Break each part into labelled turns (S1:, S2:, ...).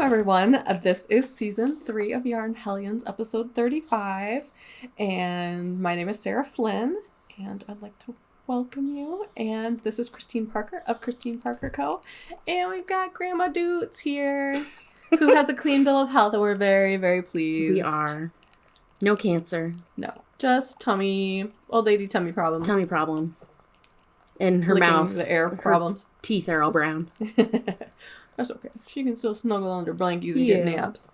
S1: everyone. This is season 3 of Yarn Hellions, episode 35. And my name is Sarah Flynn, and I'd like to welcome you. And this is Christine Parker of Christine Parker Co. And we've got Grandma Doots here, who has a clean bill of health, and we're very, very pleased.
S2: We are. No cancer.
S1: No. Just old lady tummy problems.
S2: Tummy problems. And her
S1: Licking
S2: mouth.
S1: the air problems.
S2: Teeth are all brown.
S1: That's okay. She can still snuggle under blankies and get naps.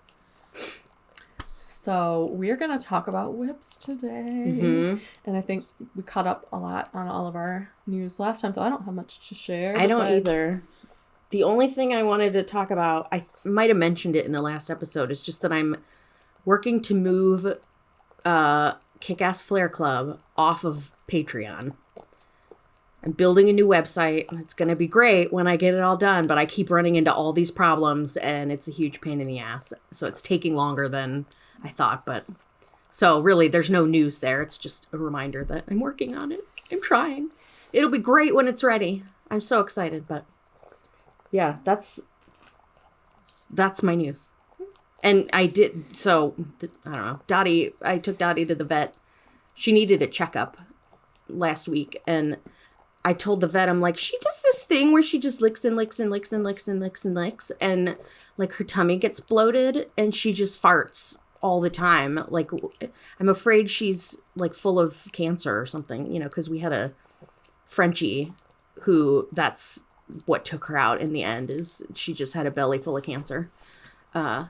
S1: So we're going to talk about whips today. Mm-hmm. And I think we caught up a lot on all of our news last time, so I don't have much to share.
S2: I don't either. The only thing I wanted to talk about, I might have mentioned it in the last episode, is just that I'm working to move Kick-Ass Flare Club off of Patreon. I'm building a new website. It's going to be great when I get it all done, but I keep running into all these problems, and it's a huge pain in the ass. So it's taking longer than I thought, but... So really, there's no news there. It's just a reminder that I'm working on it. I'm trying. It'll be great when it's ready. I'm so excited, but... Yeah, that's my news. And I did... So, I don't know. I took Dottie to the vet. She needed a checkup last week, and... I told the vet, I'm like, she does this thing where she just licks and licks and licks and licks and licks and licks. And, like, her tummy gets bloated and she just farts all the time. Like, I'm afraid she's, like, full of cancer or something, because we had a Frenchie who that's what took her out in the end, is she just had a belly full of cancer. And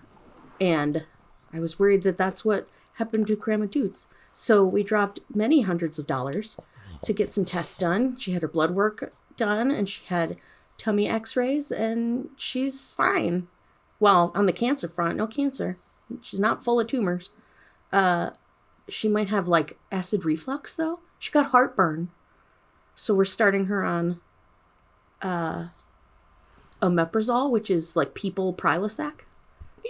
S2: I was worried that that's what happened to Grandma Doots. So we dropped many hundreds of dollars to get some tests done. She had her blood work done, and she had tummy x-rays, and she's fine. Well, on the cancer front, no cancer. She's not full of tumors. She might have, like, acid reflux, though. She got heartburn. So we're starting her on omeprazole, which is, like, people Prilosec.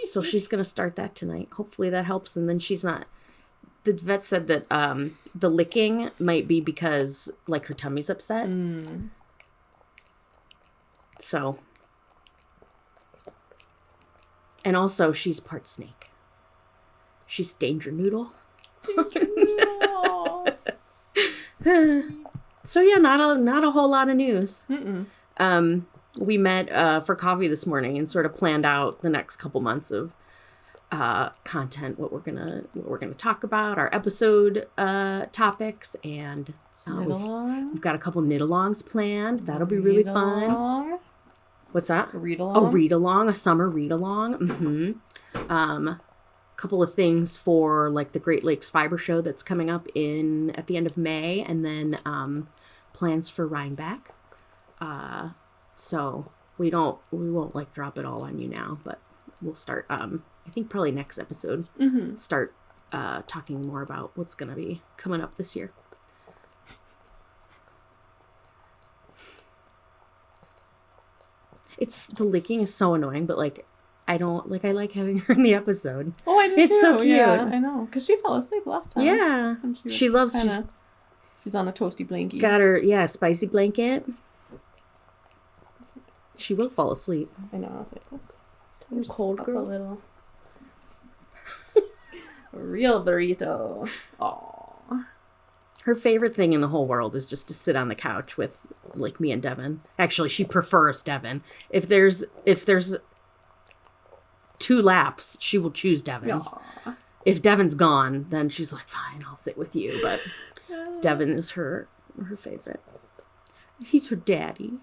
S2: So she's going to start that tonight. Hopefully that helps, and then she's not... The vet said that the licking might be because, like, her tummy's upset. Mm. So. And also, she's part snake. She's Danger Noodle. Danger Noodle. So, yeah, not a whole lot of news. Mm-mm. We met for coffee this morning and sort of planned out the next couple months of content, what we're gonna talk about, our episode topics, and we've got a couple knit-alongs planned. That'll be really fun. What's that?
S1: Read-along.
S2: Oh, read-along, a summer read-along. Mm-hmm. Couple of things for, like, the Great Lakes Fiber Show that's coming up at the end of May, and then plans for Rhinebeck. So we won't like drop it all on you now, but we'll start, I think probably next episode, start talking more about what's going to be coming up this year. The licking is so annoying, but, like, I like having her in the episode.
S1: Oh, I do
S2: it's
S1: too.
S2: So cute.
S1: Yeah, I know. Because she fell asleep last time.
S2: Yeah. She loves...
S1: She's on a toasty blankie.
S2: Got her, spicy blanket. She will fall asleep.
S1: I know. I was like,
S2: you're cold, girl.
S1: A little. Real burrito. Aw.
S2: Her favorite thing in the whole world is just to sit on the couch with, like, me and Devin. Actually, she prefers Devin. If there's 2 laps, she will choose Devin's. Aww. If Devin's gone, then she's like, fine, I'll sit with you. But Devin is her favorite. He's her daddy.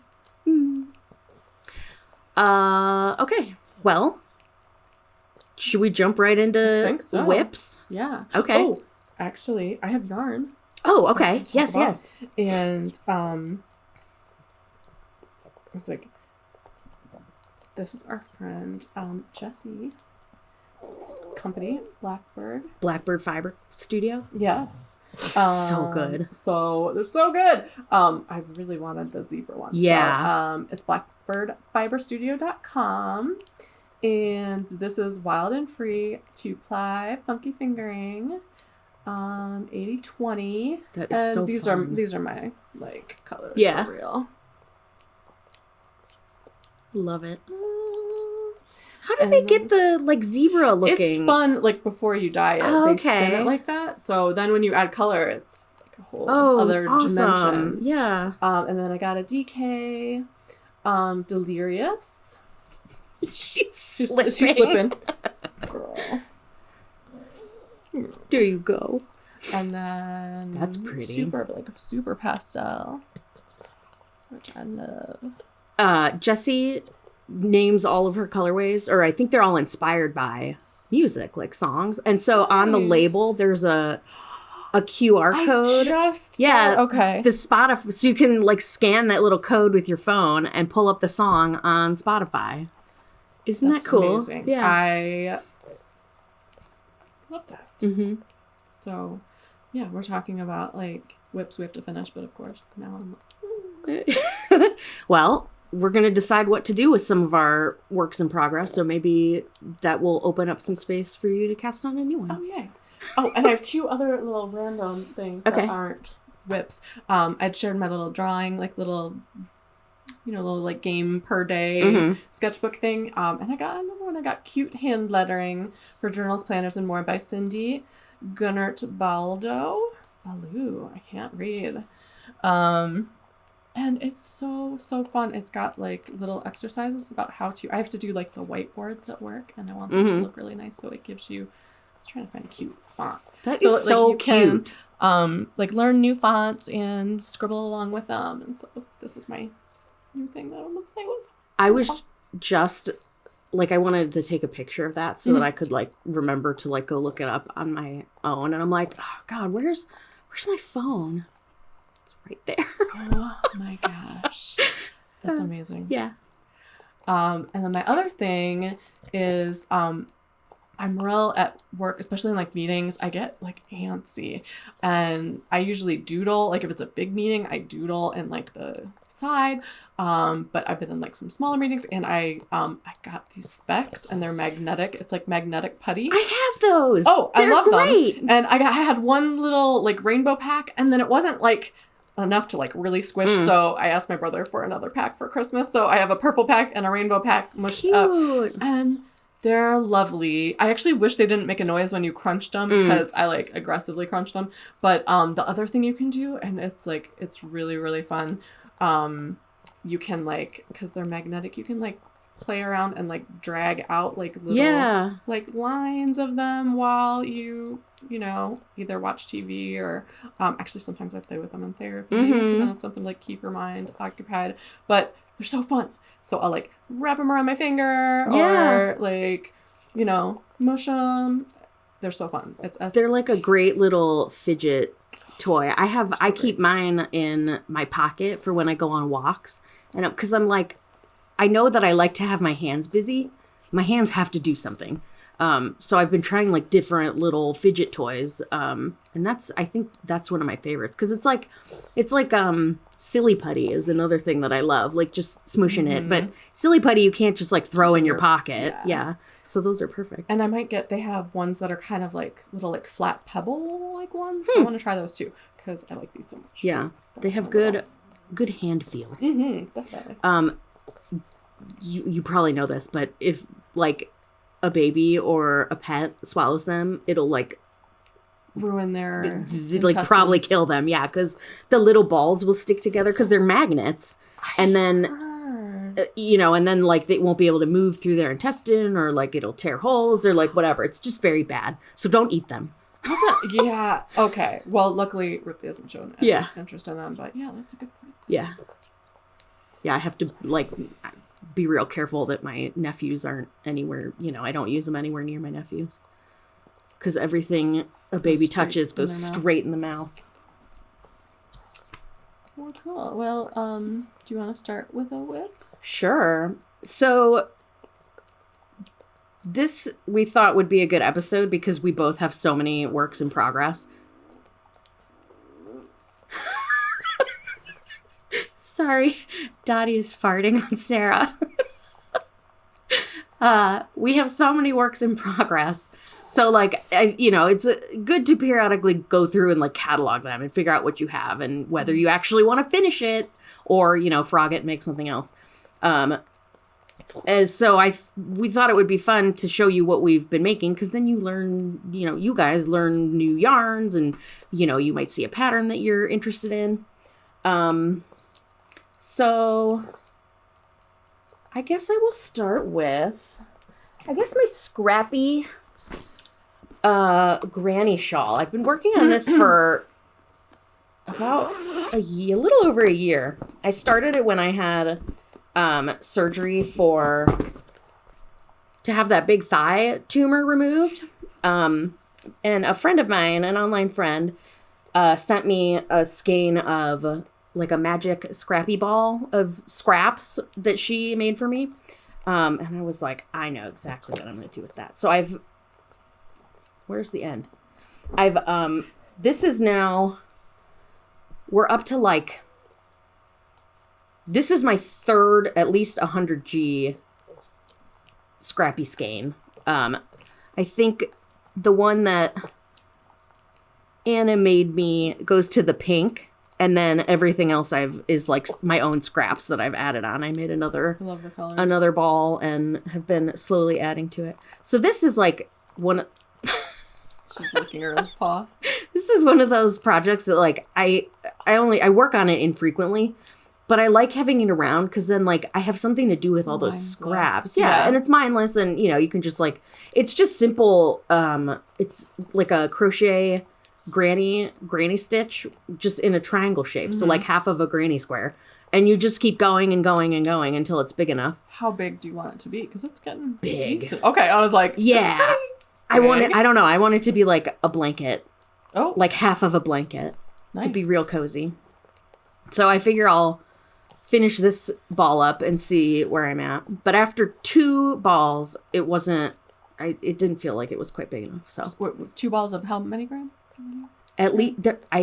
S2: Okay. Well, should we jump right into whips?
S1: Yeah.
S2: Okay.
S1: Oh, actually, I have yarn.
S2: Oh, okay. Yes.
S1: And I was like, this is our friend Jessie company, Blackbird
S2: Fiber Studio.
S1: Yes.
S2: So good.
S1: So they're so good. I really wanted the zebra one.
S2: Yeah.
S1: So, it's blackbirdfiberstudio.com. And this is wild and free 2-ply funky fingering. 80/20.
S2: That is so fun.
S1: These are my, like, colors for real.
S2: Love it. How do they get the, like, zebra looking?
S1: It's spun, like, before you dye it.
S2: Oh,
S1: they
S2: okay.
S1: spin it like that. So then when you add color, it's like a whole other
S2: awesome.
S1: dimension.
S2: Yeah.
S1: And then I got a DK. Delirious.
S2: She's slipping.
S1: She's slipping. Girl.
S2: There you go.
S1: And then
S2: that's pretty.
S1: Super pastel, which I love.
S2: Jessie names all of her colorways, or I think they're all inspired by music, like songs. And so on the label, there's a QR code.
S1: Okay.
S2: The Spotify, so you can like scan that little code with your phone and pull up the song on Spotify. Isn't that cool?
S1: Amazing.
S2: Yeah,
S1: I love that.
S2: Mm-hmm.
S1: So, yeah, we're talking about like whips we have to finish, but of course now I'm
S2: well, we're going to decide what to do with some of our works in progress. So maybe that will open up some space for you to cast on a new one.
S1: Oh, yay. Oh, and I have 2 other little random things that aren't whips. I'd shared my little drawing, like little like game per day sketchbook thing. And I got another one. I got cute hand lettering for journals, planners, and more by Cindy Guentert-Baldo. Baloo. I can't read. And it's so fun. It's got like little exercises about how to. I have to do like the whiteboards at work, and I want them to look really nice. So it gives you. I was trying to find a cute font.
S2: That is so cute.
S1: Like learn new fonts and scribble along with them. And so this is my new thing that I'm gonna play with.
S2: I was just like, I wanted to take a picture of that so that I could like remember to like go look it up on my own. And I'm like, oh God, where's my phone? Right there.
S1: Oh my gosh. That's amazing.
S2: Yeah.
S1: And then my other thing is I'm real at work, especially in like meetings, I get like antsy, and I usually doodle. Like if it's a big meeting, I doodle in like the side. But I've been in like some smaller meetings, and I got these specs, and they're magnetic. It's like magnetic putty.
S2: I have those.
S1: Oh,
S2: they're
S1: I love
S2: great.
S1: them. And I had one little like rainbow pack, and then it wasn't like enough to like really squish, so I asked my brother for another pack for Christmas. So I have a purple pack and a rainbow pack mushed up, and they're lovely. I actually wish they didn't make a noise when you crunched them, because I like aggressively crunch them. But the other thing you can do, and it's really, really fun, you can like, because they're magnetic, you can like play around and like drag out like little like lines of them while you either watch TV or actually sometimes I play with them in therapy, because then it's something to like keep your mind occupied. But they're so fun. So I'll like wrap them around my finger or like, mush them. They're so fun. They're
S2: like a great little fidget toy. I keep mine in my pocket for when I go on walks, and because I'm like, I know that I like to have my hands busy. My hands have to do something. So I've been trying like different little fidget toys. And I think that's one of my favorites, because it's like silly putty is another thing that I love, like just smooshing it. But silly putty, you can't just like throw in your pocket. Yeah. So those are perfect.
S1: And they have ones that are kind of like little like flat pebble like ones. I want to try those too, because I like these so much.
S2: Yeah. They have good hand feel.
S1: Definitely.
S2: You probably know this, but if like a baby or a pet swallows them, it'll like
S1: ruin their
S2: like probably kill them. Yeah, because the little balls will stick together because they're magnets, and then and then like they won't be able to move through their intestine, or like it'll tear holes or like whatever. It's just very bad. So don't eat them.
S1: Yeah. Okay. Well, luckily Ripley hasn't shown any interest in them, but yeah, that's a good point.
S2: Yeah. Yeah, I have to like be real careful that my nephews aren't anywhere, I don't use them anywhere near my nephews, because everything a baby touches goes straight in the mouth.
S1: Well, cool. Well, do you want to start with a whip?
S2: Sure. So this we thought would be a good episode because we both have so many works in progress. Sorry, Dottie is farting on Sarah. We have so many works in progress. So, like, it's good to periodically go through and, like, catalog them and figure out what you have and whether you actually want to finish it or, frog it and make something else. we thought it would be fun to show you what we've been making, because then you learn, you guys learn new yarns, and you might see a pattern that you're interested in. So I guess I will start with, my scrappy granny shawl. I've been working on this for about a little over a year. I started it when I had surgery to have that big thigh tumor removed. And a friend of mine, an online friend, sent me a skein of like a magic scrappy ball of scraps that she made for me. And I was like, I know exactly what I'm going to do with that. So where's the end? This is now, we're up to like, this is my third, at least 100G scrappy skein. I think the one that Anna made me goes to the pink, and then everything else is like my own scraps that I've added on. I made another ball and have been slowly adding to it. So this is like
S1: she's licking her paw.
S2: This is one of those projects that like I work on it infrequently, but I like having it around because then like I have something to do with all those scraps. Yeah, and it's mindless, and you can just like, it's just simple. It's like a crochet granny stitch just in a triangle shape. So like half of a granny square, and you just keep going and going and going until it's big enough.
S1: How big do you want it to be? Because it's getting
S2: big.
S1: Decent. Okay, I was like,
S2: yeah, I want it. I don't know. I want it to be like a blanket.
S1: Oh,
S2: like half of a blanket. Nice. To be real cozy. So I figure I'll finish this ball up and see where I'm at. But after 2 balls, it didn't feel like it was quite big enough. So
S1: 2 balls of how many grams?
S2: At least I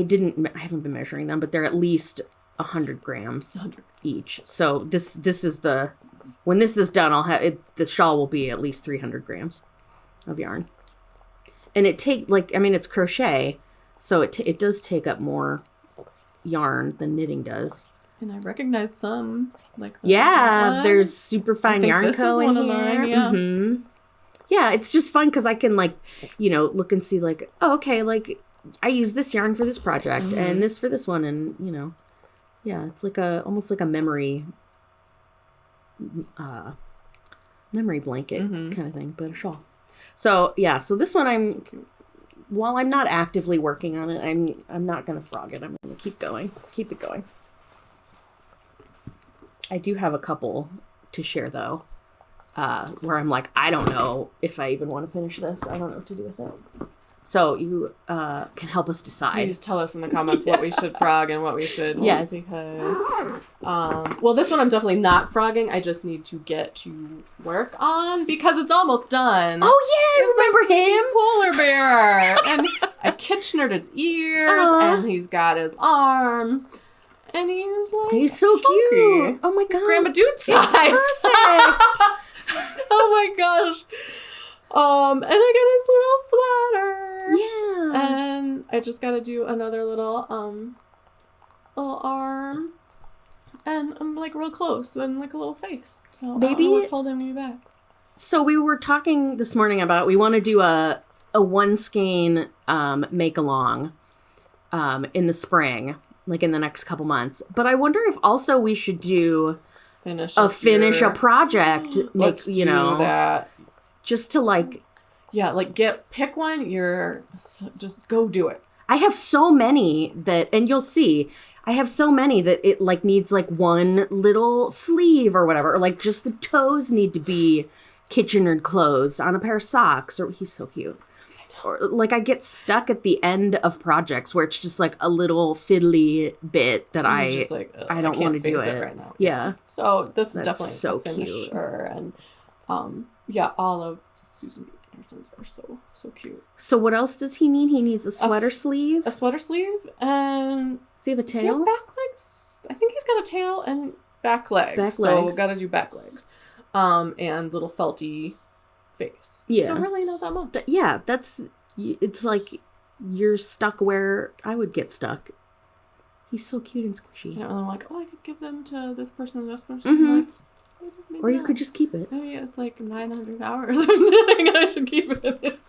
S2: haven't been measuring them, but they're at least 100 grams each. So this is when this is done, the shawl will be at least 300 grams of yarn. And it's crochet, so it does take up more yarn than knitting does.
S1: And I recognize some, like
S2: there's super fine yarn co in here.
S1: Mine, yeah.
S2: Mm-hmm. Yeah, it's just fun because I can look and see like, oh, okay, like I use this yarn for this project and this for this one, and it's like almost like a memory blanket kind of thing, but a shawl. So this one while I'm not actively working on it, I'm not gonna frog it. I'm gonna keep it going. I do have a couple to share though, where I'm like, I don't know if I even want to finish this. I don't know what to do with it. So you can help us decide.
S1: Please tell us in the comments what we should frog and what we should.
S2: Yes.
S1: Because, this one I'm definitely not frogging. I just need to get to work on because it's almost done.
S2: Oh yeah, remember him?
S1: Polar bear. And I Kitchenered its ears, and he's got his arms. And he's
S2: so
S1: chunky.
S2: cute. Oh my god.
S1: He's Grandma Dude size.
S2: Perfect.
S1: Oh my gosh. And I got his little sweater.
S2: Yeah.
S1: And I just gotta do another little arm. And I'm like real close, then like a little face. So maybe what's holding me back.
S2: So we were talking this morning about we want to do a one skein make along in the spring, like in the next couple months. But I wonder if also we should do finish a project.
S1: Let's do that.
S2: Just to like...
S1: Yeah, like pick one, just go do it.
S2: I have so many that, and you'll see, I have so many that it like needs like one little sleeve or whatever, or like just the toes need to be Kitchenered closed on a pair of socks, or he's so cute. Or like I get stuck at the end of projects where it's just like a little fiddly bit that I don't want to do it
S1: right now.
S2: Yeah.
S1: So this is definitely
S2: so
S1: a finisher,
S2: cute.
S1: And all of Susan B. Anderson's are so cute.
S2: So what else does he need? He needs a sweater sleeve.
S1: A sweater sleeve, and
S2: does he have a tail?
S1: Back legs. I think he's got a tail and back legs. So gotta do back legs, and little felty face. Yeah. So really not that much. It's like you're stuck where I would get stuck. He's so cute and squishy. And I'm like, I could give them to this person and this person. Mm-hmm. Maybe
S2: Or you
S1: not.
S2: could just keep it.
S1: Maybe it's like 900 hours of knitting and I should keep it.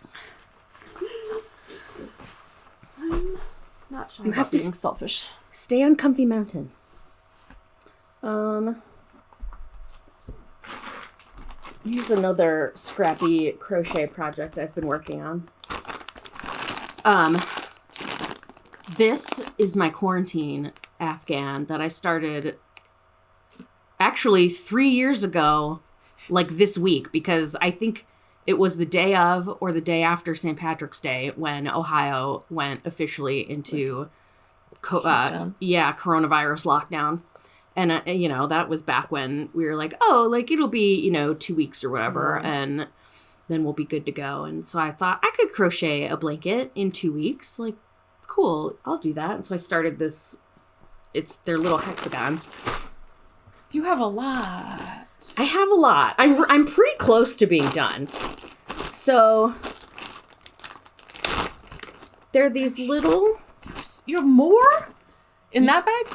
S1: I'm not sure.
S2: You have to
S1: being selfish.
S2: Stay on Comfy Mountain. Here's another scrappy crochet project I've been working on. This is my quarantine Afghan that I started actually 3 years ago, like this week, because I think it was the day of or the day after St. Patrick's Day when Ohio went officially into coronavirus lockdown. And, that was back when we were like, oh, like it'll be, 2 weeks or whatever. And then we'll be good to go. And so I thought I could crochet a blanket in 2 weeks. Like, cool, I'll do that. And so I started this. They're little hexagons.
S1: You have a lot.
S2: I have a lot. I'm pretty close to being done. So they're these little.
S1: You have more in that bag?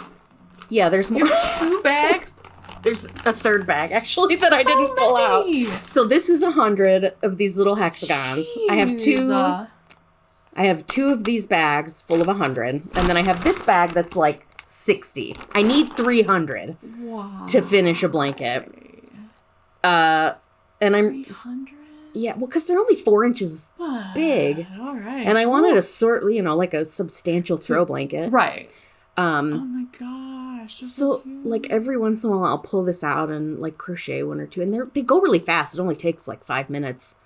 S2: Yeah, there's more.
S1: You have 2 bags?
S2: There's a third bag, actually, that I didn't pull out. So this is 100 of these little hexagons.
S1: Jeez.
S2: I have 2 of these bags full of 100. And then I have this bag that's like 60. I need 300 to finish a blanket. And I'm...
S1: 300?
S2: Yeah, well, because they're only 4 inches big.
S1: All right.
S2: And I wanted a sort, like a substantial throw blanket.
S1: Right.
S2: Oh
S1: my gosh.
S2: So like every once in a while I'll pull this out and like crochet 1 or 2, and they go really fast. It only takes like 5 minutes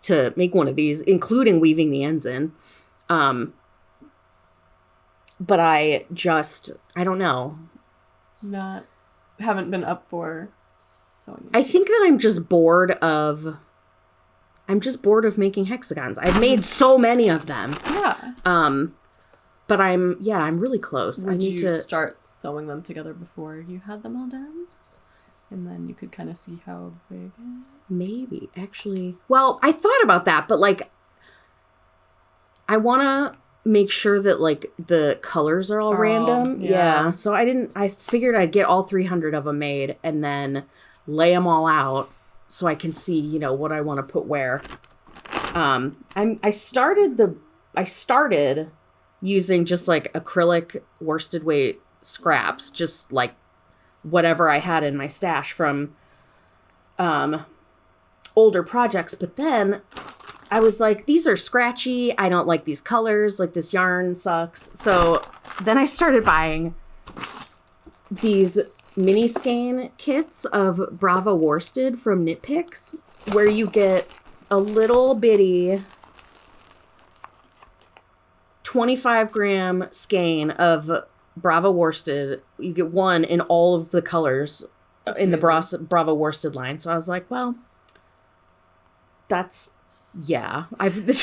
S2: to make one of these, including weaving the ends in. But I don't know.
S1: Haven't been up for sewing.
S2: I think that I'm just bored of making hexagons. I've made so many of them.
S1: Yeah.
S2: But I'm really close.
S1: Would you start sewing them together before you had them all done? And then you could kind of see how big.
S2: Maybe, actually. Well, I thought about that, but like, I want to make sure that like the colors are all random. Yeah. So I figured I'd get all 300 of them made and then lay them all out so I can see, what I want to put where. I started using just like acrylic worsted weight scraps, just like whatever I had in my stash from older projects. But then I was like, these are scratchy. I don't like these colors. Like this yarn sucks. So then I started buying these mini skein kits of Bravo worsted from Knit Picks, where you get a little bitty 25-gram skein of Bravo worsted. You get one in all of the colors in the Bravo worsted line. So I was like, well, this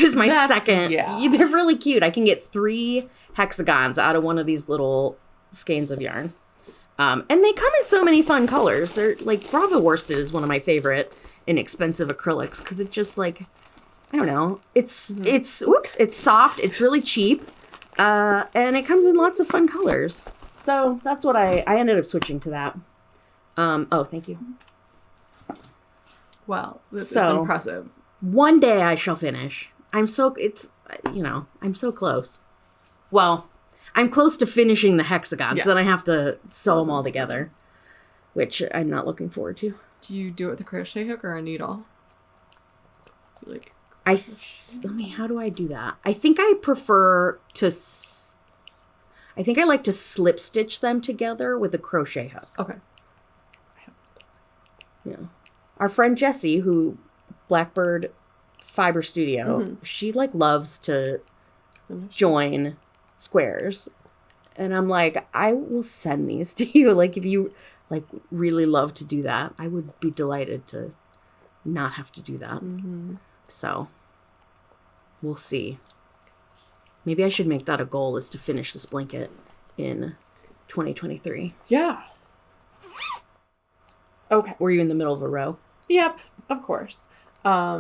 S2: is my second. Yeah. They're really cute. I can get 3 hexagons out of one of these little skeins of yarn. And they come in so many fun colors. They're like, Bravo worsted is one of my favorite inexpensive acrylics because it just like, I don't know. It's soft. It's really cheap. And it comes in lots of fun colors. So that's what I ended up switching to that. Thank you.
S1: Wow, this is impressive.
S2: One day I shall finish. I'm so close. Well, I'm close to finishing the hexagons. Then I have to sew them all together, which I'm not looking forward to.
S1: Do you do it with a crochet hook or a needle?
S2: How do I do that? I think I prefer to... I think I like to slip stitch them together with a crochet hook.
S1: Okay.
S2: Yeah. Our friend Jessie, who Blackbird Fiber Studio, she like loves to join squares. And I'm like, I will send these to you. Like if you like really love to do that, I would be delighted to not have to do that. So we'll see. Maybe I should make that a goal, is to finish this blanket in 2023.
S1: Yeah. Okay.
S2: Were you in the middle of a row?
S1: Yep, of course. I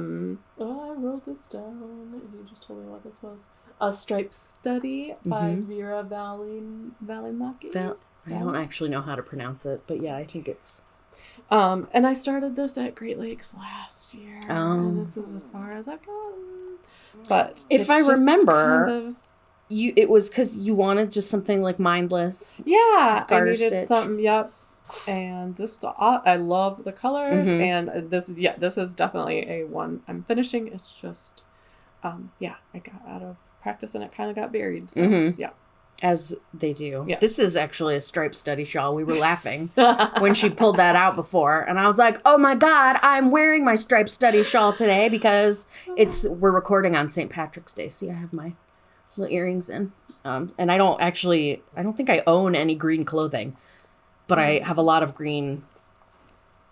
S1: wrote this down. You just told me what this was. A Stripe Study by Vera Valimaki.
S2: I don't actually know how to pronounce it, but yeah, I think it's...
S1: And I started this at Great Lakes last year. And this is as far as I've gotten. But
S2: if I remember, it was because you wanted just something like mindless.
S1: Yeah,
S2: garter
S1: I needed
S2: stitch.
S1: something. Yep. And this, I love the colors, and this is definitely a one I'm finishing. It's just, I got out of practice and it kind of got buried. So yeah.
S2: As they do.
S1: Yeah.
S2: This is actually a striped study shawl. We were laughing when she pulled that out before. And I was like, oh my God, I'm wearing my striped study shawl today because we're recording on St. Patrick's Day. See, I have my little earrings in. And I don't think I own any green clothing, but I have a lot of green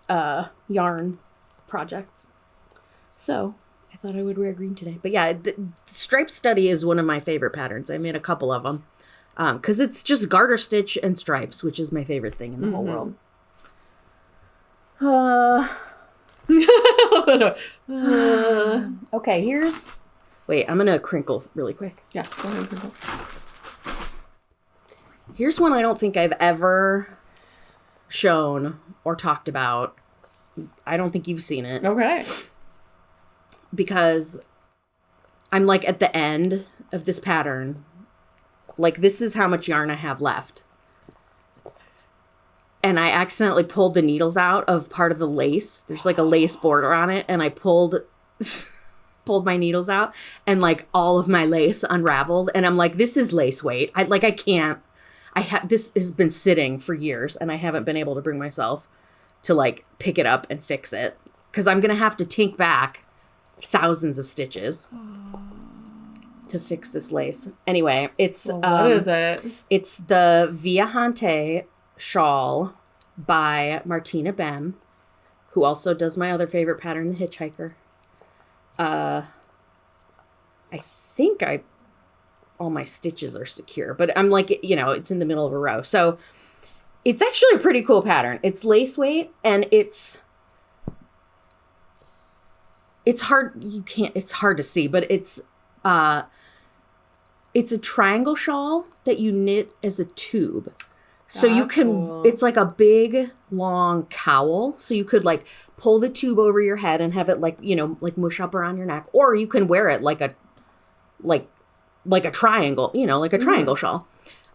S2: yarn projects. So I thought I would wear green today. But yeah, the striped study is one of my favorite patterns. I made a couple of them. Because it's just garter stitch and stripes, which is my favorite thing in the whole world. Okay, wait, I'm going to crinkle really quick.
S1: Yeah, go ahead and crinkle.
S2: Here's one I don't think I've ever shown or talked about. I don't think you've seen it.
S1: Okay.
S2: Because I'm like at the end of this pattern. Like, this is how much yarn I have left. And I accidentally pulled the needles out of part of the lace. There's like a lace border on it. And I pulled my needles out. And like all of my lace unraveled. And I'm like, this is lace weight. This has been sitting for years. And I haven't been able to bring myself to like pick it up and fix it. Because I'm going to have to tink back thousands of stitches. To fix this lace. Anyway, it's
S1: what is it?
S2: It's the Viajante shawl by Martina Bem, who also does my other favorite pattern, the Hitchhiker. I think all my stitches are secure, but I'm like, it's in the middle of a row. So it's actually a pretty cool pattern. It's lace weight and it's hard. It's hard to see, but it's a triangle shawl that you knit as a tube. So you can, cool. It's like a big, long cowl. So you could like pull the tube over your head and have it like, like mush up around your neck. Or you can wear it like a triangle, like a triangle shawl.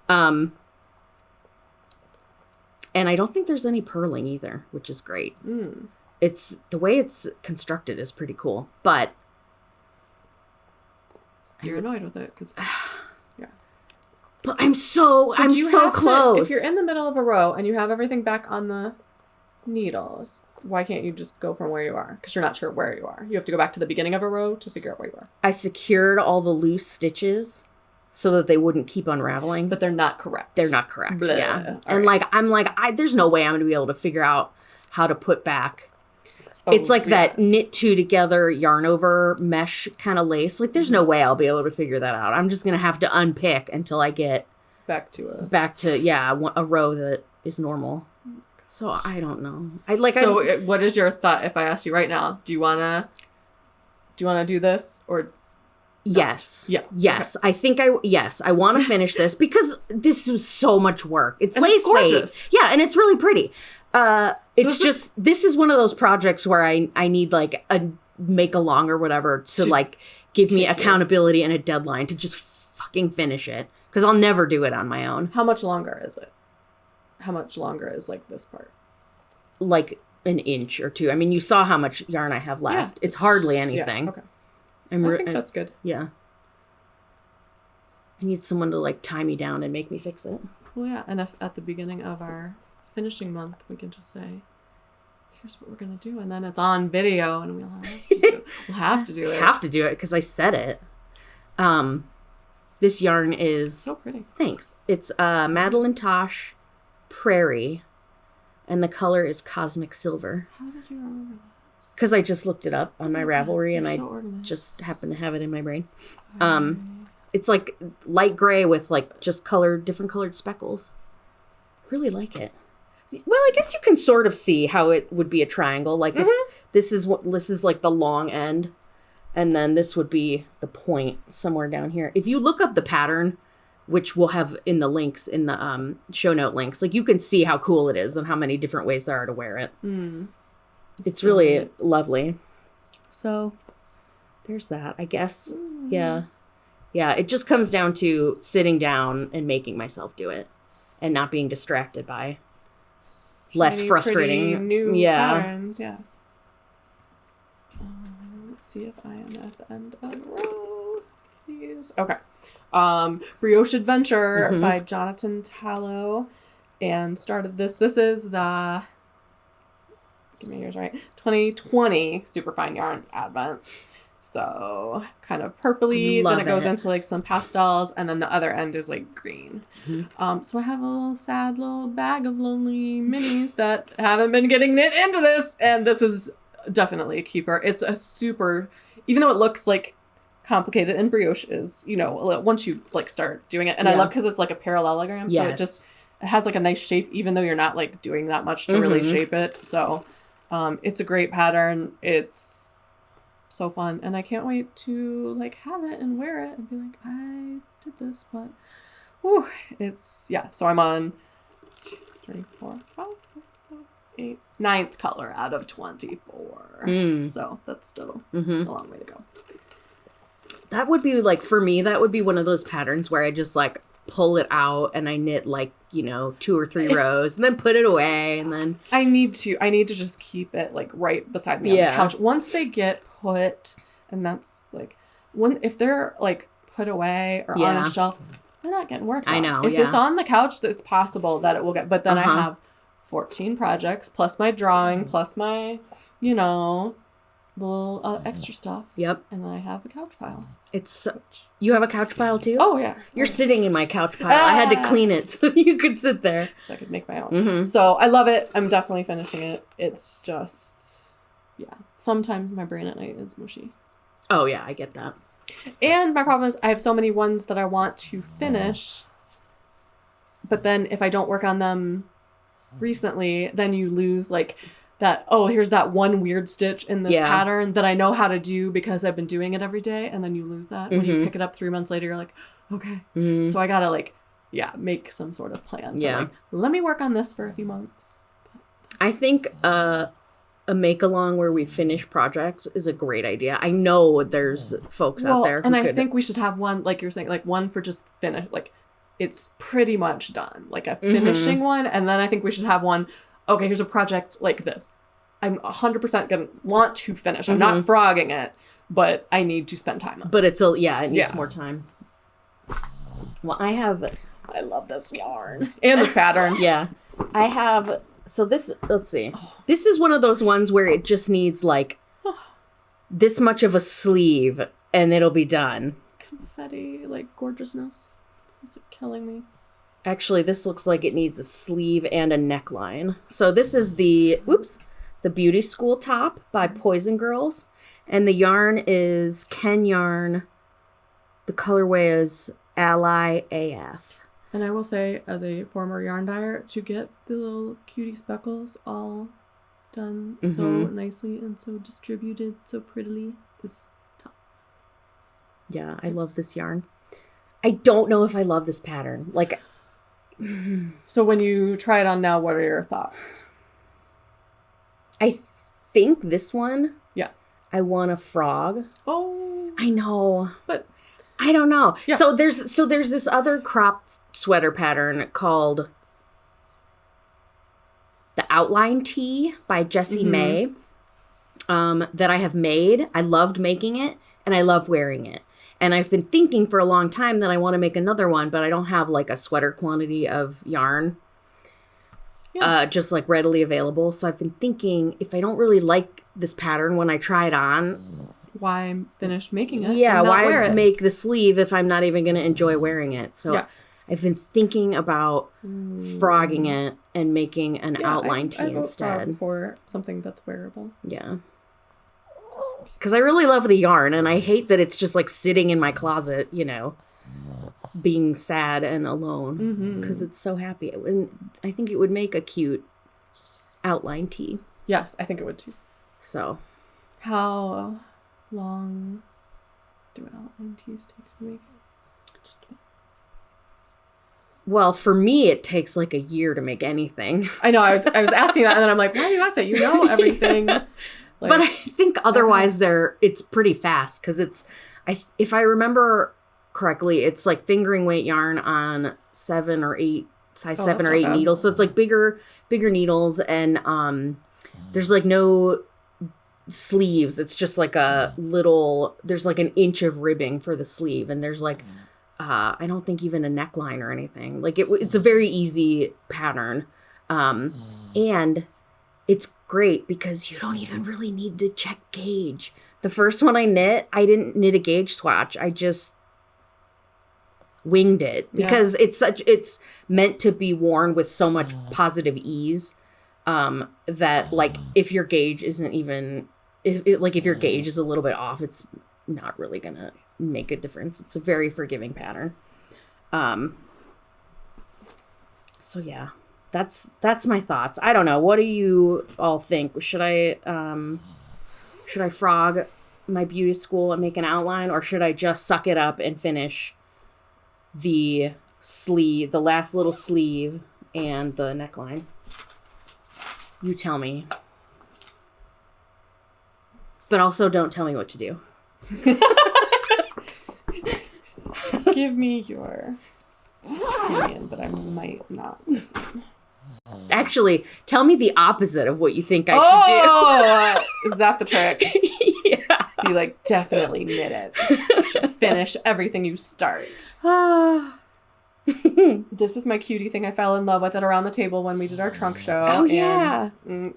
S2: And I don't think there's any purling either, which is great. It's, the way it's constructed is pretty cool. But
S1: you're annoyed with it because
S2: but I'm so close.
S1: If you're in the middle of a row and you have everything back on the needles, why can't you just go from where you are? Because you're not sure where you are. You have to go back to the beginning of a row to figure out where you are.
S2: I secured all the loose stitches so that they wouldn't keep unraveling.
S1: But they're not correct.
S2: They're not correct.
S1: Blah.
S2: Yeah. And right. There's no way I'm going to be able to figure out how to put back. It's like that knit two together yarn over mesh kind of lace. Like, there's no way I'll be able to figure that out. I'm just going to have to unpick until I get
S1: back to
S2: a row that is normal. So I don't know.
S1: What is your thought if I asked you right now? Do you want to do this or?
S2: Yes.
S1: Yeah.
S2: Yes. Okay. I want to finish this because this was so much work. It's lace weight. Yeah. And it's really pretty. This is one of those projects where I need like a make along or whatever to like give me accountability and a deadline to just fucking finish it. Because I'll never do it on my own.
S1: How much longer is it? How much longer is like this part?
S2: Like an inch or two. I mean, you saw how much yarn I have left. Yeah, it's hardly anything.
S1: Yeah, okay. I think that's good.
S2: Yeah. I need someone to like tie me down and make me fix it.
S1: Well, yeah. And if at the beginning of our finishing month, we can just say, here's what we're going to do. And then it's on video and we'll have to do it.
S2: Have to do it because I said it. This yarn is...
S1: so pretty.
S2: Thanks. It's Madeline Tosh Prairie. And the color is Cosmic Silver.
S1: How did you remember that?
S2: Because I just looked it up on my Ravelry and
S1: organized.
S2: Just happened to have it in my brain. It's like light gray with like just different colored speckles. Really like it. Well, I guess you can sort of see how it would be a triangle. Like if this is like the long end, and then this would be the point somewhere down here. If you look up the pattern which we'll have in the links, in the show note links. Like, you can see how cool it is and how many different ways there are to wear it. It's really lovely. So there's that, I guess. Yeah, it just comes down to sitting down and making myself do it and not being distracted by less frustrating
S1: new patterns. Let's see if I am at the end of the road. Please. Okay. Brioche Adventure by Jonathan Tallow, and started this. This is the, give me yours right, 2020 Superfine Yarn Advent. So kind of purpley, then it goes into like some pastels, and then the other end is like green. So I have a little sad little bag of lonely minis that haven't been getting knit into this, and this is definitely a keeper. It's a super, even though it looks like complicated, and brioche is, you know, once you like start doing it, and I love because it's like a parallelogram, so it has like a nice shape, even though you're not like doing that much to really shape it. So it's a great pattern. It's so fun, and I can't wait to like have it and wear it and be like, I did this. But it's so I'm on 2, 3, 4, 5, 6, 7, 8, 9th color out of 24. So that's still a long way to go.
S2: That would be like, for me, that would be one of those patterns where I just like pull it out and I knit like, you know, 2 or 3 rows and then put it away, and then
S1: I need to just keep it like right beside me on the couch. Once they get put, and that's like if they're like put away or on a shelf, they're not getting worked on.
S2: I know.
S1: If it's on the couch, it's possible that it will get, but then I have 14 projects plus my drawing plus my, you know, little extra stuff. Yep. And then I have a couch pile.
S2: You have a couch pile too?
S1: Oh, yeah.
S2: You're sitting in my couch pile. I had to clean it so you could sit there.
S1: So I could make my own. So I love it. I'm definitely finishing it. It's just, sometimes my brain at night is mushy.
S2: Oh, yeah. I get that.
S1: And my problem is I have so many ones that I want to finish, but then if I don't work on them recently, then you lose like that, here's that one weird stitch in this pattern that I know how to do because I've been doing it every day, and then you lose that. When you pick it up 3 months later, you're like, okay. So I gotta like, make some sort of plan. Like, let me work on this for a few months.
S2: I think a make-along where we finish projects is a great idea. I know there's folks out there who
S1: I think we should have one, like you're saying, like one for just finish, like it's pretty much done. Like a finishing one, and then I think we should have one, okay, here's a project like this. I'm 100% going to want to finish. I'm not frogging it, but I need to spend time on it.
S2: But it needs more time. Well,
S1: I love this yarn. And this pattern.
S2: I have, so this, let's see. This is one of those ones where it just needs like this much of a sleeve and it'll be done.
S1: Confetti, like gorgeousness. Is it killing me?
S2: Actually, this looks like it needs a sleeve and a neckline. So this is the Beauty School top by Poison Girls. And the yarn is Ken yarn. The colorway is Ally AF.
S1: And I will say, as a former yarn dyer, to get the little cutie speckles all done so nicely and so distributed so prettily is tough.
S2: Yeah, I love this yarn. I don't know if I love this pattern. Like,
S1: so when you try it on now, what are your thoughts?
S2: I think this one. Yeah. I want a frog.
S1: Oh.
S2: I know.
S1: But
S2: I don't know. Yeah. So there's this other cropped sweater pattern called the Outline Tee by Jessie May that I have made. I loved making it and I love wearing it. And I've been thinking for a long time that I want to make another one, but I don't have like a sweater quantity of yarn just like readily available. So I've been thinking, if I don't really like this pattern when I try it on,
S1: why finish making it?
S2: Yeah, why make the sleeve if I'm not even going to enjoy wearing it? So I've been thinking about frogging it and making an outline tee instead.
S1: For something that's wearable.
S2: Yeah. Because I really love the yarn, and I hate that it's just like sitting in my closet, you know, being sad and alone because it's so happy. I think it would make a cute outline tee.
S1: Yes, I think it would too.
S2: So,
S1: how long do outline tees take to make? Just about
S2: Well, for me, it takes like a year to make anything.
S1: I know. I was asking that, and then I'm like, why do you ask that? You know everything. Like,
S2: but I think otherwise it's pretty fast because if I remember correctly, it's like fingering weight yarn on 7 or 8 size 7 or 8 needles. So it's like bigger needles, and there's like no sleeves. It's just like there's like an inch of ribbing for the sleeve, and there's like I don't think even a neckline or anything. Like it's a very easy pattern. And it's great because you don't even really need to check gauge. The first one I knit, I didn't knit a gauge swatch. I just winged it because it's meant to be worn with so much positive ease that like if your gauge isn't even if your gauge is a little bit off, it's not really gonna make a difference. It's a very forgiving pattern. So yeah, that's my thoughts. I don't know. What do you all think? Should I frog my beauty school and make an outline, or should I just suck it up and finish the last little sleeve and the neckline? You tell me. But also don't tell me what to do.
S1: Give me your opinion, but I might not listen.
S2: Actually, tell me the opposite of what you think I
S1: should do. Is that the trick?
S2: Yeah.
S1: You like definitely knit it. You should finish everything you start. This is my cutie thing. I fell in love with it around the table when we did our trunk show.
S2: Oh, yeah.
S1: When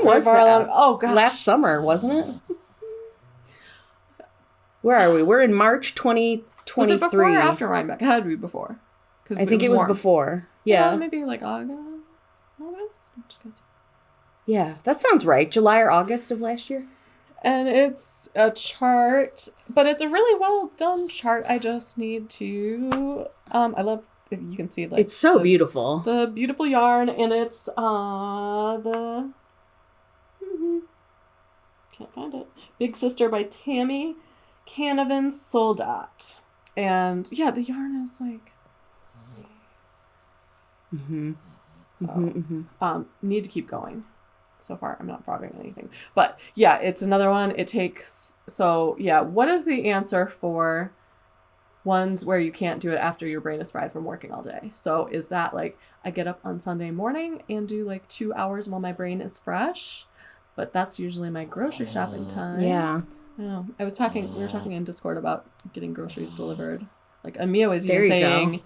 S2: was that?
S1: Oh, gosh.
S2: Last summer, wasn't it? Where are we? We're in March 2023.
S1: Was it before or after Rhinebeck? It had to be before.
S2: I think it was before. Yeah.
S1: Maybe like August. I'm just gonna say.
S2: Yeah, that sounds right. July or August of last year.
S1: And it's a chart, but it's a really well done chart. I just need to. I love. You can see like
S2: it's so beautiful.
S1: The beautiful yarn, and it's can't find it. Big Sister by Tammy Canavan Soldat, and yeah, the yarn is like. Need to keep going. So far, I'm not frogging anything. But yeah, it's another one. It takes... So yeah, what is the answer for ones where you can't do it after your brain is fried from working all day? So is that like, I get up on Sunday morning and do like 2 hours while my brain is fresh? But that's usually my grocery shopping time.
S2: Yeah.
S1: I don't know. We were talking in Discord about getting groceries delivered. Like Amia was even saying...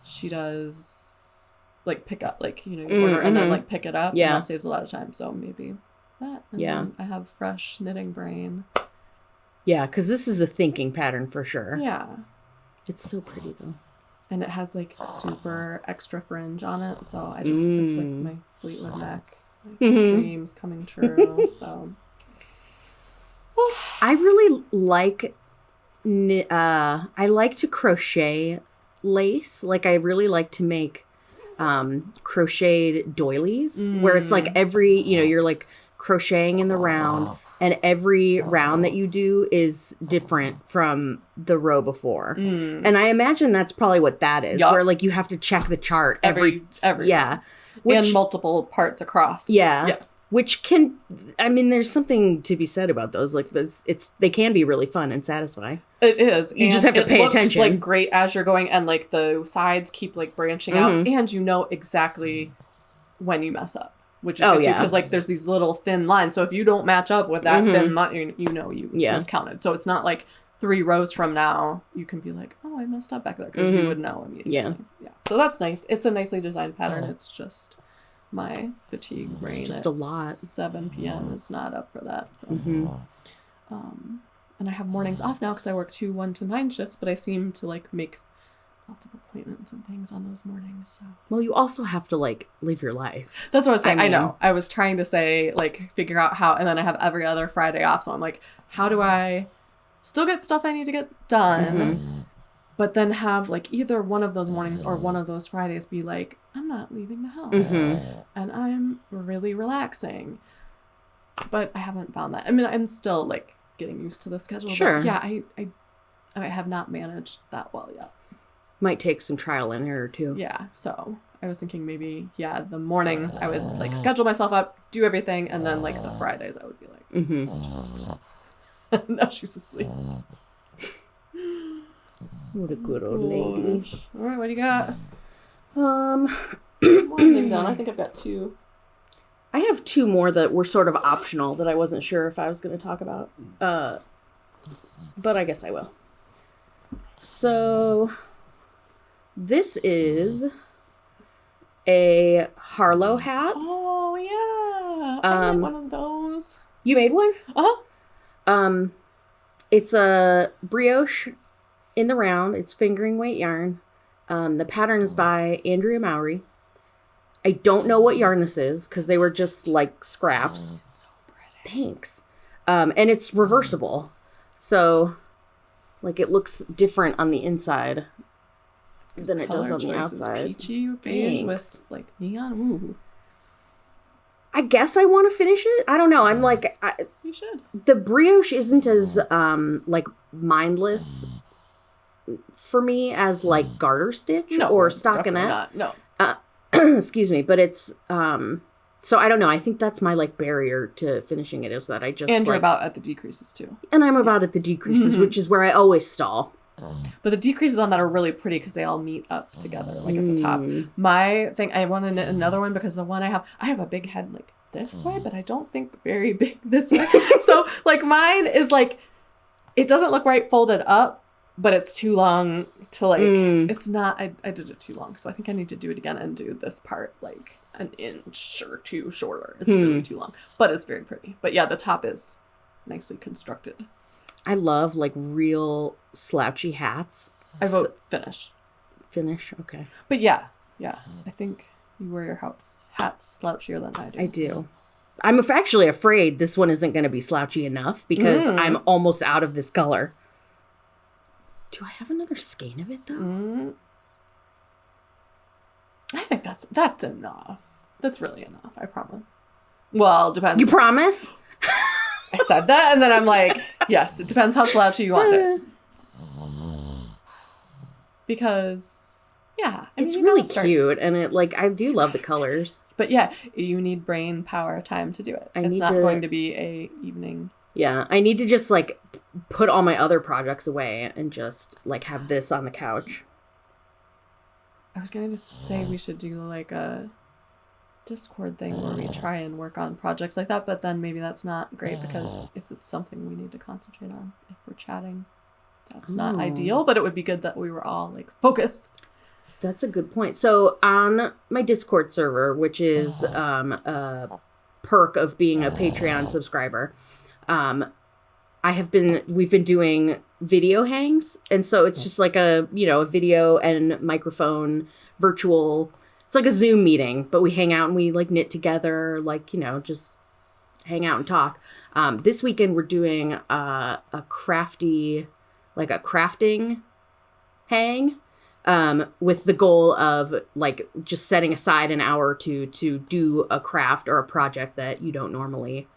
S1: she does like pick up, like, you know, you order and then like pick it up.
S2: Yeah.
S1: And that saves a lot of time. So maybe that. And then I have fresh knitting brain.
S2: Yeah, because this is a thinking pattern for sure.
S1: Yeah.
S2: It's so pretty though.
S1: And it has like super extra fringe on it. So I just, it's like my Fleetwood Mac dreams coming true. So.
S2: I really like, I like to crochet lace. Like I really like to make crocheted doilies where it's like every, you know, you're like crocheting in the round and every round that you do is different from the row before. And I imagine that's probably what that is, where like you have to check the chart every yeah.
S1: And multiple parts across.
S2: Yeah. Which can, I mean, there's something to be said about those. Like those, they can be really fun and satisfying.
S1: It is.
S2: You just have to pay attention.
S1: It looks like great as you're going, and like the sides keep like branching out, and you know exactly when you mess up, which is good too, because like there's these little thin lines. So if you don't match up with that thin line, you know you miscounted. So it's not like 3 rows from now you can be like, oh, I messed up back there, because you would know immediately. Yeah. So that's nice. It's a nicely designed pattern. It's just. My fatigue brain
S2: just
S1: at
S2: a lot.
S1: 7 p.m. is not up for that. So. And I have mornings off now because I work 2 1 to 9 shifts, but I seem to like make lots of appointments and things on those mornings. So.
S2: Well, you also have to like live your life.
S1: That's what I was saying. I know. I was trying to say like figure out how, and then I have every other Friday off. So I'm like, how do I still get stuff I need to get done? But then have like either one of those mornings or one of those Fridays be like, I'm not leaving the house and I'm really relaxing. But I haven't found that. I mean, I'm still like getting used to the schedule.
S2: Sure.
S1: But yeah, I have not managed that well yet.
S2: Might take some trial and error too.
S1: Yeah, so I was thinking maybe, the mornings I would like schedule myself up, do everything, and then like the Fridays I would be like, just... Now she's asleep.
S2: What a good old lady.
S1: All right, what do you got?
S2: One
S1: thing done. I think I've got 2.
S2: I have 2 more that were sort of optional that I wasn't sure if I was going to talk about. But I guess I will. So this is a Harlow hat.
S1: Oh, yeah. I made one of those.
S2: You made one?
S1: Uh-huh.
S2: It's a brioche in the round. It's fingering weight yarn. The pattern is by Andrea Mowry. I don't know what yarn this is because they were just like scraps.
S1: Oh, it's so pretty.
S2: Thanks. And it's reversible. So, like, it looks different on the inside than it does on the outside.
S1: Peachy beige with like neon. Ooh.
S2: I guess I want to finish it. I don't know. I'm like,
S1: you should.
S2: The brioche isn't as like mindless for me as like garter stitch or stockinette.
S1: No.
S2: Excuse me, but it's so I don't know. I think that's my like barrier to finishing it is that I just
S1: and you're about at the decreases too.
S2: And I'm about at the decreases, which is where I always stall.
S1: But the decreases on that are really pretty because they all meet up together, like at the top. My thing, I want to knit another one because the one I have a big head like this way, but I don't think very big this way. So like mine is like, it doesn't look right folded up, but it's too long to like, it's not, I did it too long. So I think I need to do it again and do this part like an inch or 2 shorter. It's really too long, but it's very pretty. But yeah, the top is nicely constructed.
S2: I love like real slouchy hats.
S1: I vote finish.
S2: Finish, okay.
S1: But yeah, I think you wear your hats slouchier than I do.
S2: I do. I'm actually afraid this one isn't going to be slouchy enough because I'm almost out of this color. Do I have another skein of it though?
S1: I think that's enough. That's really enough. I promise. Well, depends.
S2: You promise?
S1: I said that, and then I'm like, yes, it depends how slouchy you want it. Because, yeah.
S2: It's really cute, and it like I do love the colors.
S1: But yeah, you need brain power time to do it. It's not going to be a evening.
S2: Yeah, I need to just like put all my other projects away and just like have this on the couch.
S1: I was going to say we should do like a Discord thing where we try and work on projects like that, but then maybe that's not great because if it's something we need to concentrate on, if we're chatting, that's not ideal, but it would be good that we were all like focused.
S2: That's a good point. So on my Discord server, which is a perk of being a Patreon subscriber, we've been doing video hangs, and so it's just like a video and microphone virtual. It's like a Zoom meeting, but we hang out and we like knit together, like, just hang out and talk. This weekend we're doing a crafting hang, with the goal of like just setting aside an hour or two to do a craft or a project that you don't normally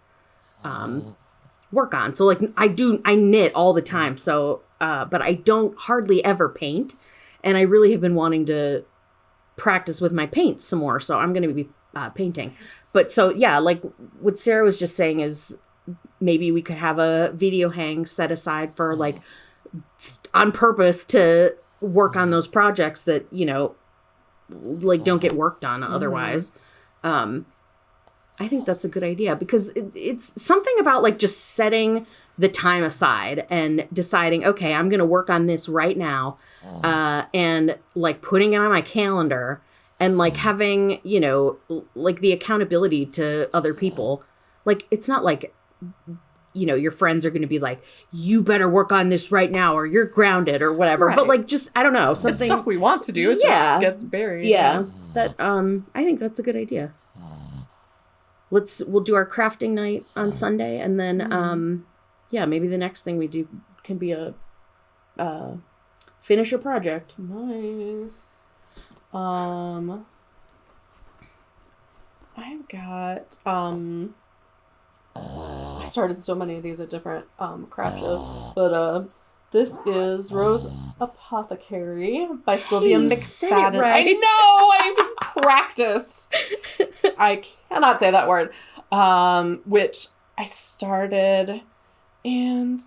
S2: work on. So like I knit all the time. So, but I don't hardly ever paint, and I really have been wanting to practice with my paints some more, so I'm going to be painting. But so yeah, like what Sarah was just saying is maybe we could have a video hang set aside for like on purpose to work on those projects that like don't get worked on otherwise. I think that's a good idea because it's something about like just setting the time aside and deciding, okay, I'm going to work on this right now, and like putting it on my calendar and like having, like the accountability to other people. Like, it's not like, your friends are going to be like, you better work on this right now or you're grounded or whatever. Right. But like, just, I don't know, something.
S1: It's stuff we want to do. It just gets buried.
S2: Yeah. That, I think that's a good idea. We'll do our crafting night on Sunday, and then, maybe the next thing we do can be a finish a project.
S1: Nice. I've got I started so many of these at different craft shows, but This is Rose Apothecary by Sylvia
S2: you
S1: McFadden.
S2: said it right.
S1: I know! I practice. I cannot say that word. Which I started, and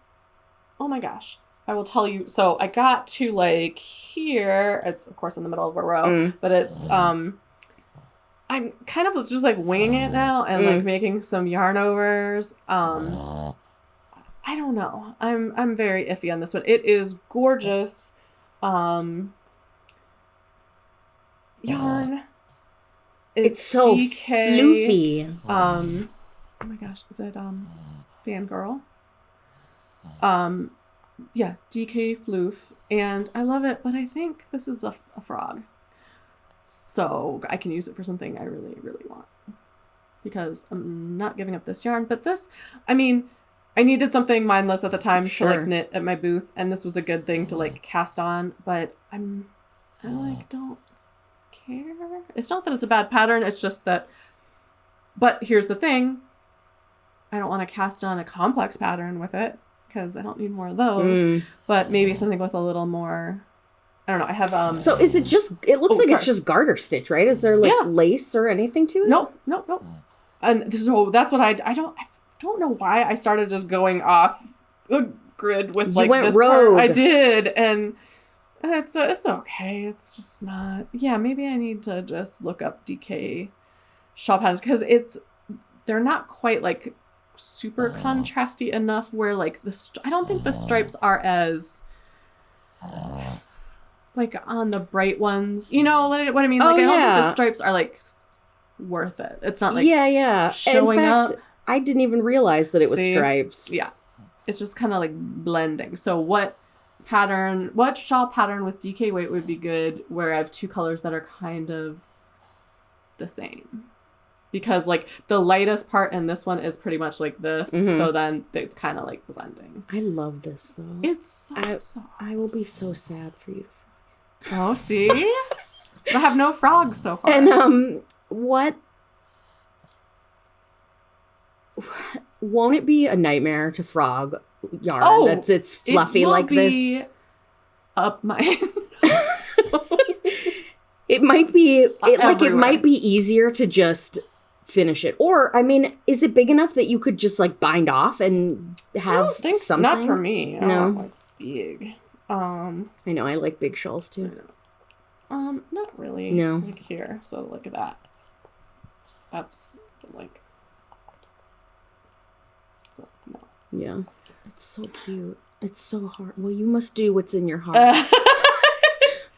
S1: oh my gosh. I will tell you. So I got to like here. It's of course in the middle of a row, but it's I'm kind of just like winging it now and like making some yarn overs. I don't know. I'm very iffy on this one. It is gorgeous. Yarn.
S2: It's so
S1: DK,
S2: floofy.
S1: Oh my gosh, is it Fangirl? Yeah, DK Floof, and I love it, but I think this is a frog. So I can use it for something I really, really want. Because I'm not giving up this yarn, but this, I mean, I needed something mindless at the time to like knit at my booth, and this was a good thing to like cast on, but I like don't care. It's not that it's a bad pattern, it's just that, but here's the thing, I don't want to cast on a complex pattern with it, because I don't need more of those, but maybe something with a little more, I don't know, I have,
S2: So is it just, it looks like it's just garter stitch, right? Is there like lace or anything to it?
S1: Nope. And so that's what I don't know why I started just going off the grid with like this
S2: rogue.
S1: part. I did, and it's okay. It's just not. Yeah, maybe I need to just look up DK shawl patterns because they're not quite like super contrasty enough where like I don't think the stripes are as like on the bright ones. You know what I mean? Like I don't think the stripes are like worth it. It's not like showing
S2: in fact,
S1: up.
S2: I didn't even realize that it was stripes.
S1: Yeah. It's just kind of like blending. So what shawl pattern with DK weight would be good where I have two colors that are kind of the same? Because like the lightest part in this one is pretty much like this. So then it's kind of like blending.
S2: I love this though.
S1: It's so
S2: I will be so sad for you.
S1: Oh, see? I have no frogs so far.
S2: And what won't it be a nightmare to frog yarn it's fluffy like this?
S1: It will be up my
S2: It might be
S1: everywhere.
S2: It might be easier to just finish it. Or I mean, is it big enough that you could just like bind off and have something?
S1: Not for me.
S2: No.
S1: I don't like big.
S2: I know, I like big shawls too.
S1: Not really.
S2: No.
S1: Like here. So look at that. That's like no.
S2: Yeah. It's so cute. It's so hard. Well, you must do what's in your heart.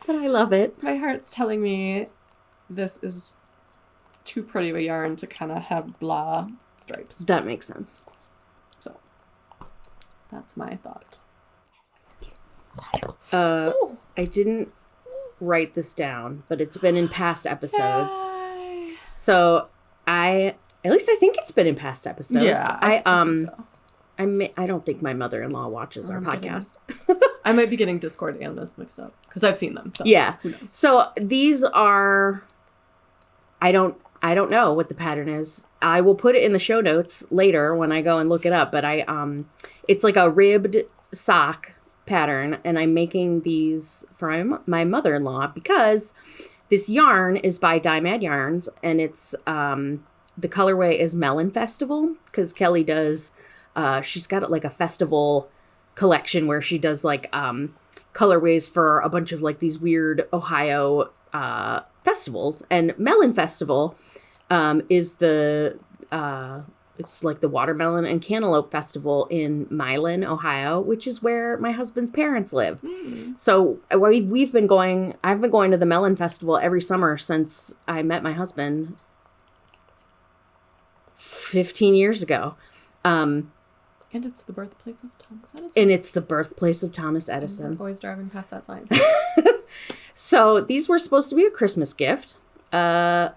S2: But I love it.
S1: My heart's telling me this is too pretty of a yarn to kind of have blah stripes.
S2: That makes sense.
S1: So that's my thought.
S2: I didn't write this down, but it's been in past episodes.
S1: Yay.
S2: So at least I think it's been in past episodes.
S1: Yeah, I think so.
S2: I don't think my mother-in-law watches our podcast.
S1: I might be getting Discord and this mixed up because I've seen them. So
S2: yeah.
S1: Who knows?
S2: So these are, I don't know what the pattern is. I will put it in the show notes later when I go and look it up. But it's like a ribbed sock pattern, and I'm making these for my mother-in-law because this yarn is by Dye Mad Yarns, and it's the colorway is Melon Festival because Kelly does. She's got like a festival collection where she does like colorways for a bunch of like these weird Ohio festivals, and Melon Festival is the it's like the watermelon and cantaloupe festival in Milan, Ohio, which is where my husband's parents live. So I've been going to the Melon Festival every summer since I met my husband 15 years ago.
S1: And it's the birthplace of Thomas Edison. We're always driving past that sign.
S2: So these were supposed to be a Christmas gift. I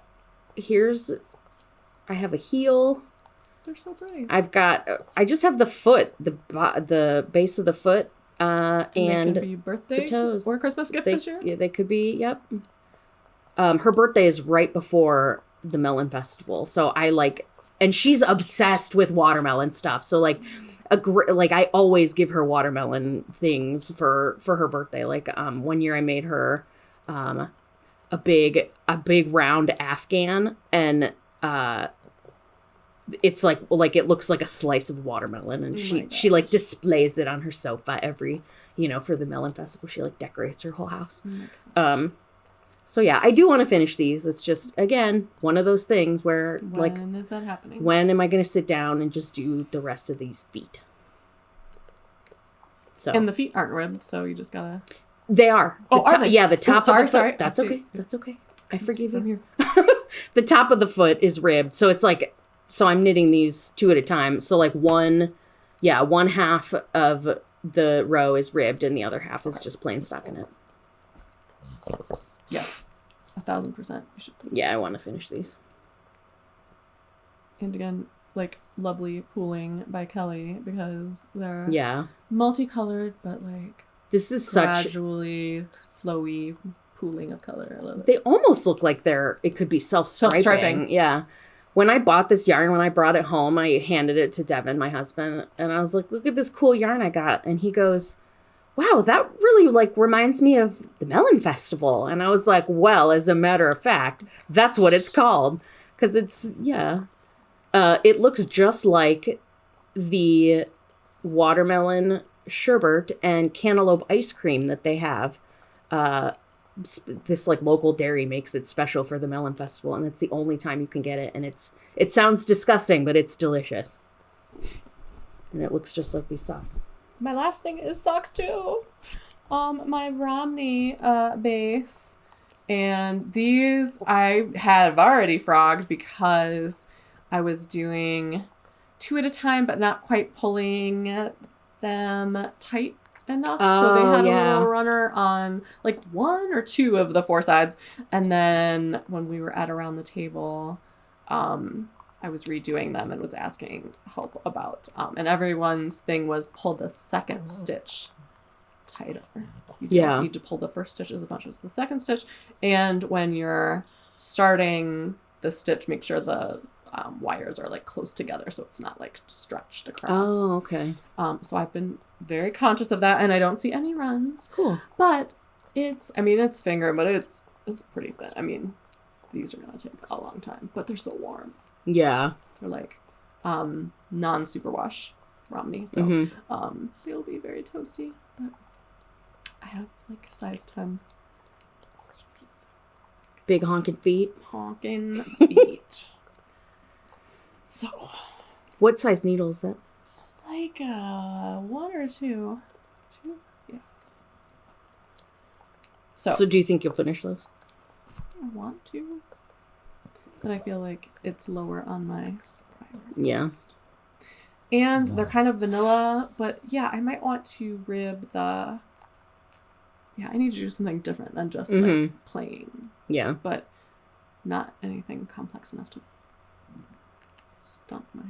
S2: have a heel.
S1: They're so pretty.
S2: I just have the foot, the base of the foot, and
S1: they could be birthday
S2: the toes.
S1: Or Christmas gift this year?
S2: Yeah, they could be, yep. Her birthday is right before the Melon Festival. So and she's obsessed with watermelon stuff. So like like I always give her watermelon things for her birthday. Like one year I made her a big round Afghan, and it's like it looks like a slice of watermelon, and she like displays it on her sofa every, for the melon festival. She like decorates her whole house. So yeah, I do want to finish these. It's just, again, one of those things where
S1: when is that happening?
S2: When am I going to sit down and just do the rest of these feet? So,
S1: and the feet aren't ribbed, so you just gotta.
S2: They are.
S1: Are they?
S2: Yeah, the top.
S1: Sorry,
S2: of the foot.
S1: sorry.
S2: That's okay. That's okay. I forgive you.
S1: Here.
S2: The top of the foot is ribbed, so it's like, so I'm knitting these 2 at a time. So like one half of the row is ribbed, and the other half is just plain stockinette.
S1: Yes, 1,000%. You should.
S2: Yeah, I want to finish these.
S1: And again, like lovely pooling by Kelly, because they're multicolored, but like
S2: this is
S1: gradually flowy pooling of color. I love it.
S2: They almost look like it could be self-striping. Yeah. When I bought this yarn, when I brought it home, I handed it to Devin, my husband, and I was like, "Look at this cool yarn I got," and he goes, "Wow, that really like reminds me of the Melon Festival." And I was like, "Well, as a matter of fact, that's what it's called, because it's it looks just like the watermelon sherbet and cantaloupe ice cream that they have. This like local dairy makes it special for the Melon Festival, and it's the only time you can get it. And it sounds disgusting, but it's delicious, and it looks just like these socks."
S1: My last thing is socks too. My Romney base, and these I have already frogged because I was doing 2 at a time, but not quite pulling them tight enough. So they had a little runner on like 1 or 2 of the 4 sides, and then when we were at around the table, I was redoing them and was asking help about, and everyone's thing was pull the second stitch tighter. You don't need to pull the first stitch as much as the second stitch. And when you're starting the stitch, make sure the wires are like close together so it's not like stretched across.
S2: Oh, okay.
S1: So I've been very conscious of that, and I don't see any runs.
S2: Cool.
S1: But it's finger, but it's pretty thin. I mean, these are gonna take a long time, but they're so warm.
S2: Yeah.
S1: They're like non-superwash Romney, so they'll be very toasty. But I have like size 10.
S2: Big honking feet.
S1: Honking feet. So,
S2: what size needle is that?
S1: Like 1 or 2. 2? Yeah. So
S2: do you think you'll finish those?
S1: I want to, but I feel like it's lower on my
S2: priority
S1: list. And they're kind of vanilla, but yeah, I might want to rib the... Yeah, I need to do something different than just like plain.
S2: Yeah.
S1: But not anything complex enough to stump my...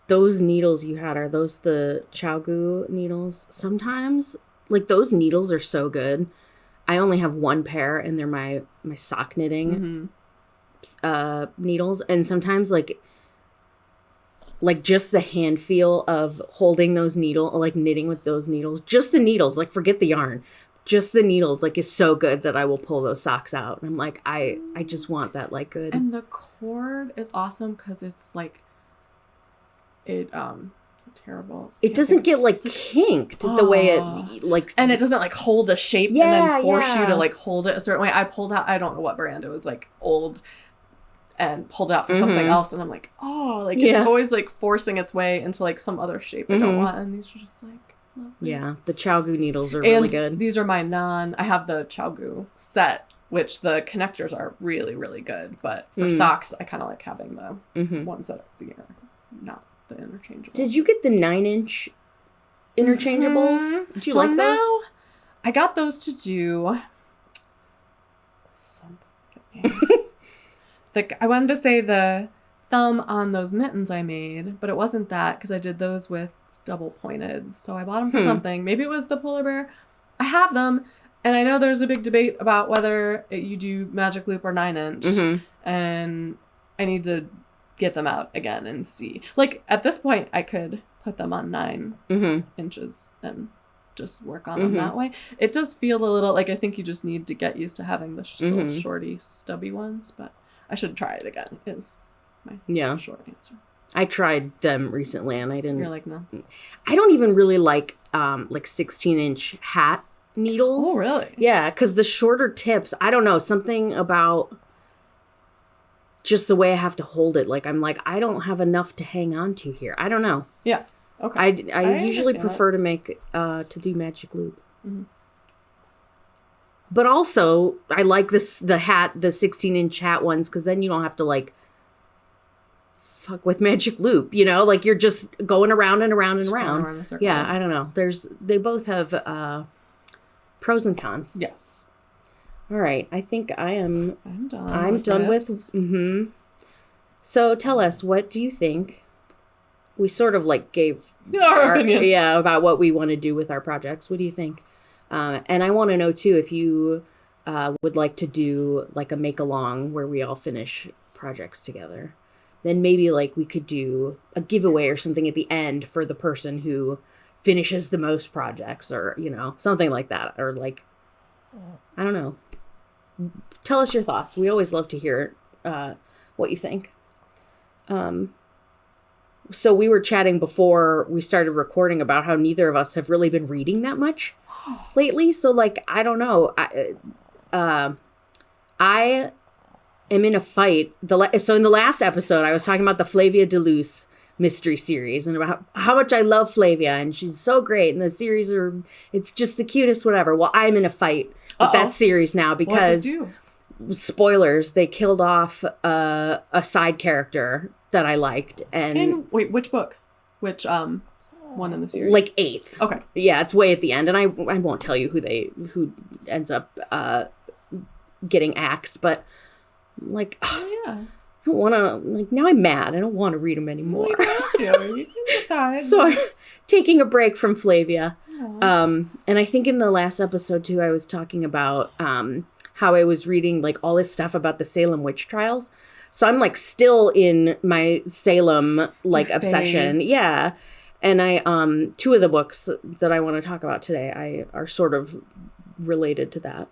S2: Those needles you had, are those the Chowgu needles? Sometimes, like, those needles are so good. I only have 1 pair, and they're my sock knitting needles. And sometimes, like just the hand feel of holding those like knitting with those needles, just the needles, like forget the yarn, just the needles, like is so good that I will pull those socks out. And I'm like, I just want that like good.
S1: And the cord is awesome because it's like, terrible.
S2: It doesn't get like kinked the way it like,
S1: and it doesn't like hold a shape and then force you to like hold it a certain way. I pulled out, I don't know what brand it was, like old, and pulled it out for something else, and I'm like, it's always like forcing its way into like some other shape I don't want. And these are just like lovely.
S2: Yeah, the Chowgu needles are really good.
S1: These are my I have the Chowgu set, which the connectors are really, really good, but for socks I kind of like having the ones that are not the interchangeable.
S2: Did you get the 9-inch interchangeables? Did you like those?
S1: Now, I got those to do something. I wanted to say the thumb on those mittens I made, but it wasn't that because I did those with double pointed. So I bought them for something. Maybe it was the polar bear. I have them, and I know there's a big debate about whether you do magic loop or 9-inch, and I need to get them out again and see. Like, at this point, I could put them on 9
S2: Mm-hmm.
S1: inches and just work on them that way. It does feel a little like I think you just need to get used to having the little shorty, stubby ones, but I should try it again, is my short answer.
S2: I tried them recently and I didn't.
S1: You're like, no.
S2: I don't even really like 16-inch hat needles.
S1: Oh, really?
S2: Yeah, because the shorter tips, I don't know, something about just the way I have to hold it. Like, I'm like, I don't have enough to hang on to here. I don't know.
S1: Yeah. Okay.
S2: I usually prefer to do magic loop. Mm-hmm. But also, I like the 16-inch hat ones, because then you don't have to, like, fuck with magic loop, you know? Like, you're just going around and around and around. Yeah, I don't know. They both have pros and cons.
S1: Yes.
S2: All right. I think I'm done.
S1: I'm done
S2: with. Mm-hmm. So tell us, what do you think? We sort of like gave
S1: our opinion.
S2: Yeah, about what we want to do with our projects. What do you think? And I want to know too if you would like to do like a make along where we all finish projects together. Then maybe like we could do a giveaway or something at the end for the person who finishes the most projects, or something like that, or like I don't know. Tell us your thoughts. We always love to hear what you think. So we were chatting before we started recording about how neither of us have really been reading that much lately. So like, I don't know. I am in a fight. So in the last episode, I was talking about the Flavia DeLuce mystery series and about how much I love Flavia and she's so great. And the series it's just the cutest, whatever. Well, I'm in a fight with that series now because spoilers, they killed off a side character that I liked. And
S1: wait, which book? Which one in the series?
S2: Like 8th.
S1: Okay.
S2: Yeah, it's way at the end, and I won't tell you who ends up getting axed, but like I don't want to, like, now I'm mad. I don't want to read them anymore.
S1: You can decide.
S2: So I'm taking a break from Flavia. And I think in the last episode too, I was talking about how I was reading like all this stuff about the Salem witch trials. So I'm like still in my Salem like obsession. Yeah. And I 2 of the books that I want to talk about today are sort of related to that.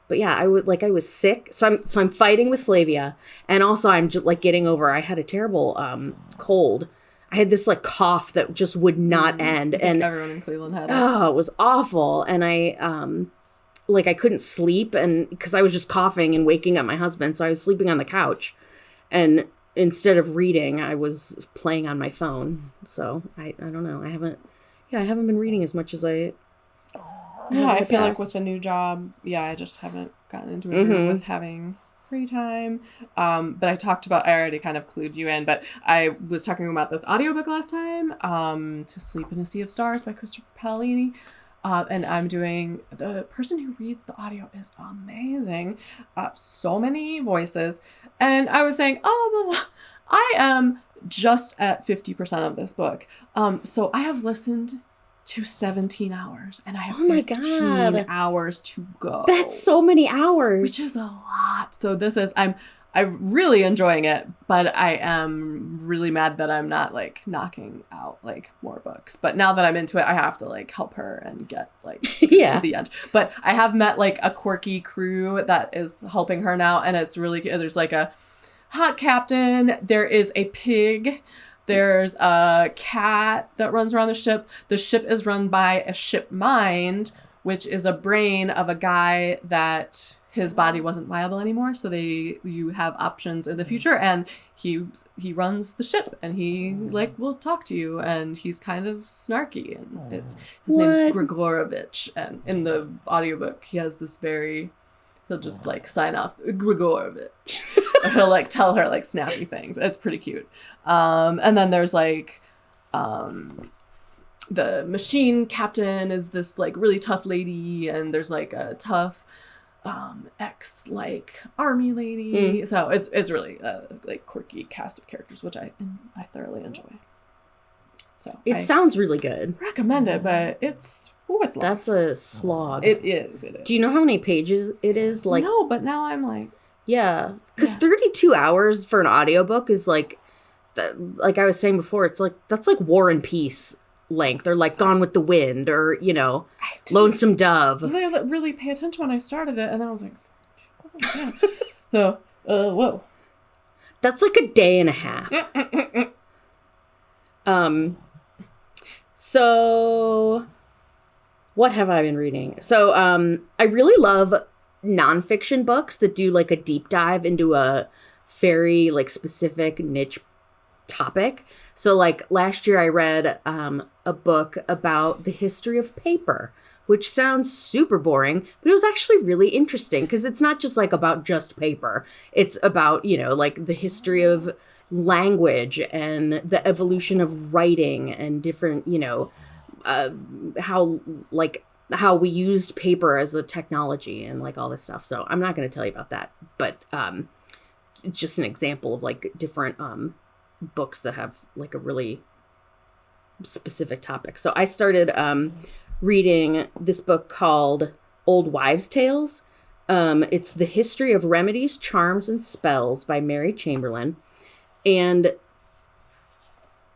S2: But yeah, I was sick. So I'm fighting with Flavia, and also I'm just like getting over, I had a terrible cold. I had this like cough that just would not end, and
S1: everyone in Cleveland had it.
S2: Oh, it was awful. And I couldn't sleep, and because I was just coughing and waking up my husband, so I was sleeping on the couch, and instead of reading, I was playing on my phone. So I don't know. I haven't been reading as much as I.
S1: Yeah, I feel like with the new job, I just haven't gotten into it with having free time. But I already kind of clued you in, but I was talking about this audiobook last time, To Sleep in a Sea of Stars by Christopher Paolini. And I'm doing, the person who reads the audio is amazing. So many voices. And I was saying, I am just at 50% of this book. So I have listened to 17 hours and I have 15 hours to go.
S2: That's so many hours.
S1: Which is a lot. So I'm really enjoying it, but I am really mad that I'm not like knocking out like more books. But now that I'm into it, I have to like help her and get like to the end. But I have met like a quirky crew that is helping her now, and it's really, there's like a hot captain, there is a pig, there's a cat that runs around the ship. The ship is run by a ship mind, which is a brain of a guy that his body wasn't viable anymore. So you have options in the future, and he runs the ship, and he like will talk to you, and he's kind of snarky, and his name is Grigorovich, and in the audiobook he has this he'll just like sign off Grigorovich. He'll like tell her like snappy things. It's pretty cute. And then there's like the machine captain is this like really tough lady, and there's like a tough ex like army lady. So it's really a like quirky cast of characters, which I thoroughly enjoy. So
S2: it sounds really good.
S1: Recommend it, but it's long.
S2: That's a slog.
S1: It is.
S2: Do you know how many pages it is? Like,
S1: no, but now I'm like,
S2: yeah, because 32 hours for an audiobook is like like I was saying before, it's like, that's like War and Peace length, or like Gone with the Wind, or, you know, Lonesome Dove.
S1: I didn't really pay attention when I started it, and then I was like, oh, yeah. So, whoa.
S2: That's like a day and a half. So what have I been reading? So, I really love nonfiction books that do like a deep dive into a very like specific niche topic. So like last year I read a book about the history of paper, which sounds super boring, but it was actually really interesting because it's not just like about just paper. It's about, you know, like the history of language and the evolution of writing and different, you know, how we used paper as a technology and like all this stuff. So I'm not going to tell you about that, but it's just an example of like different books that have like a really specific topic. So I started reading this book called Old Wives' Tales. It's The History of Remedies, Charms, and Spells by Mary Chamberlain. And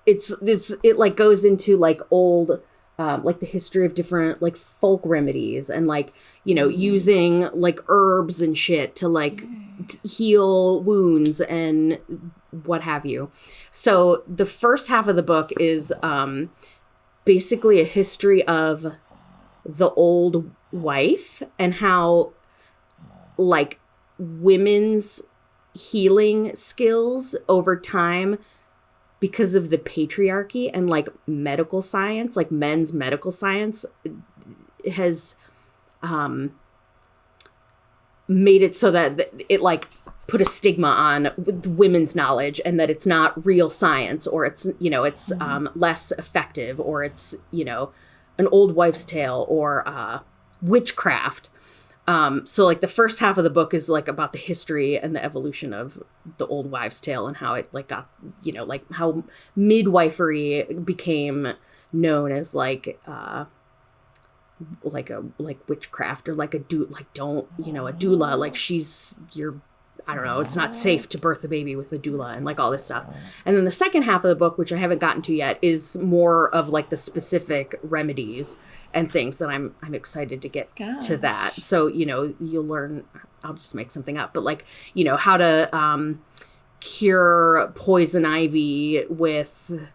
S2: it like goes into like old like the history of different like folk remedies and like, you know, using like herbs and shit to like heal wounds and what have you. So the first half of the book is basically a history of the old wife and how like women's healing skills over time, because of the patriarchy and like medical science, like men's medical science has made it so that it like put a stigma on women's knowledge and that it's not real science, or it's, you know, it's less effective, or it's, you know, an old wife's tale, or witchcraft. So like the first half of the book is like about the history and the evolution of the old wives' tale and how it like got, you know, like how midwifery became known as like witchcraft, or like a doula, like she's your, I don't know, it's not safe to birth a baby with a doula and like all this stuff. And then the second half of the book, which I haven't gotten to yet, is more of like the specific remedies and things that I'm excited to get to that. So, you know, you'll learn, I'll just make something up, but like, you know, how to cure poison ivy with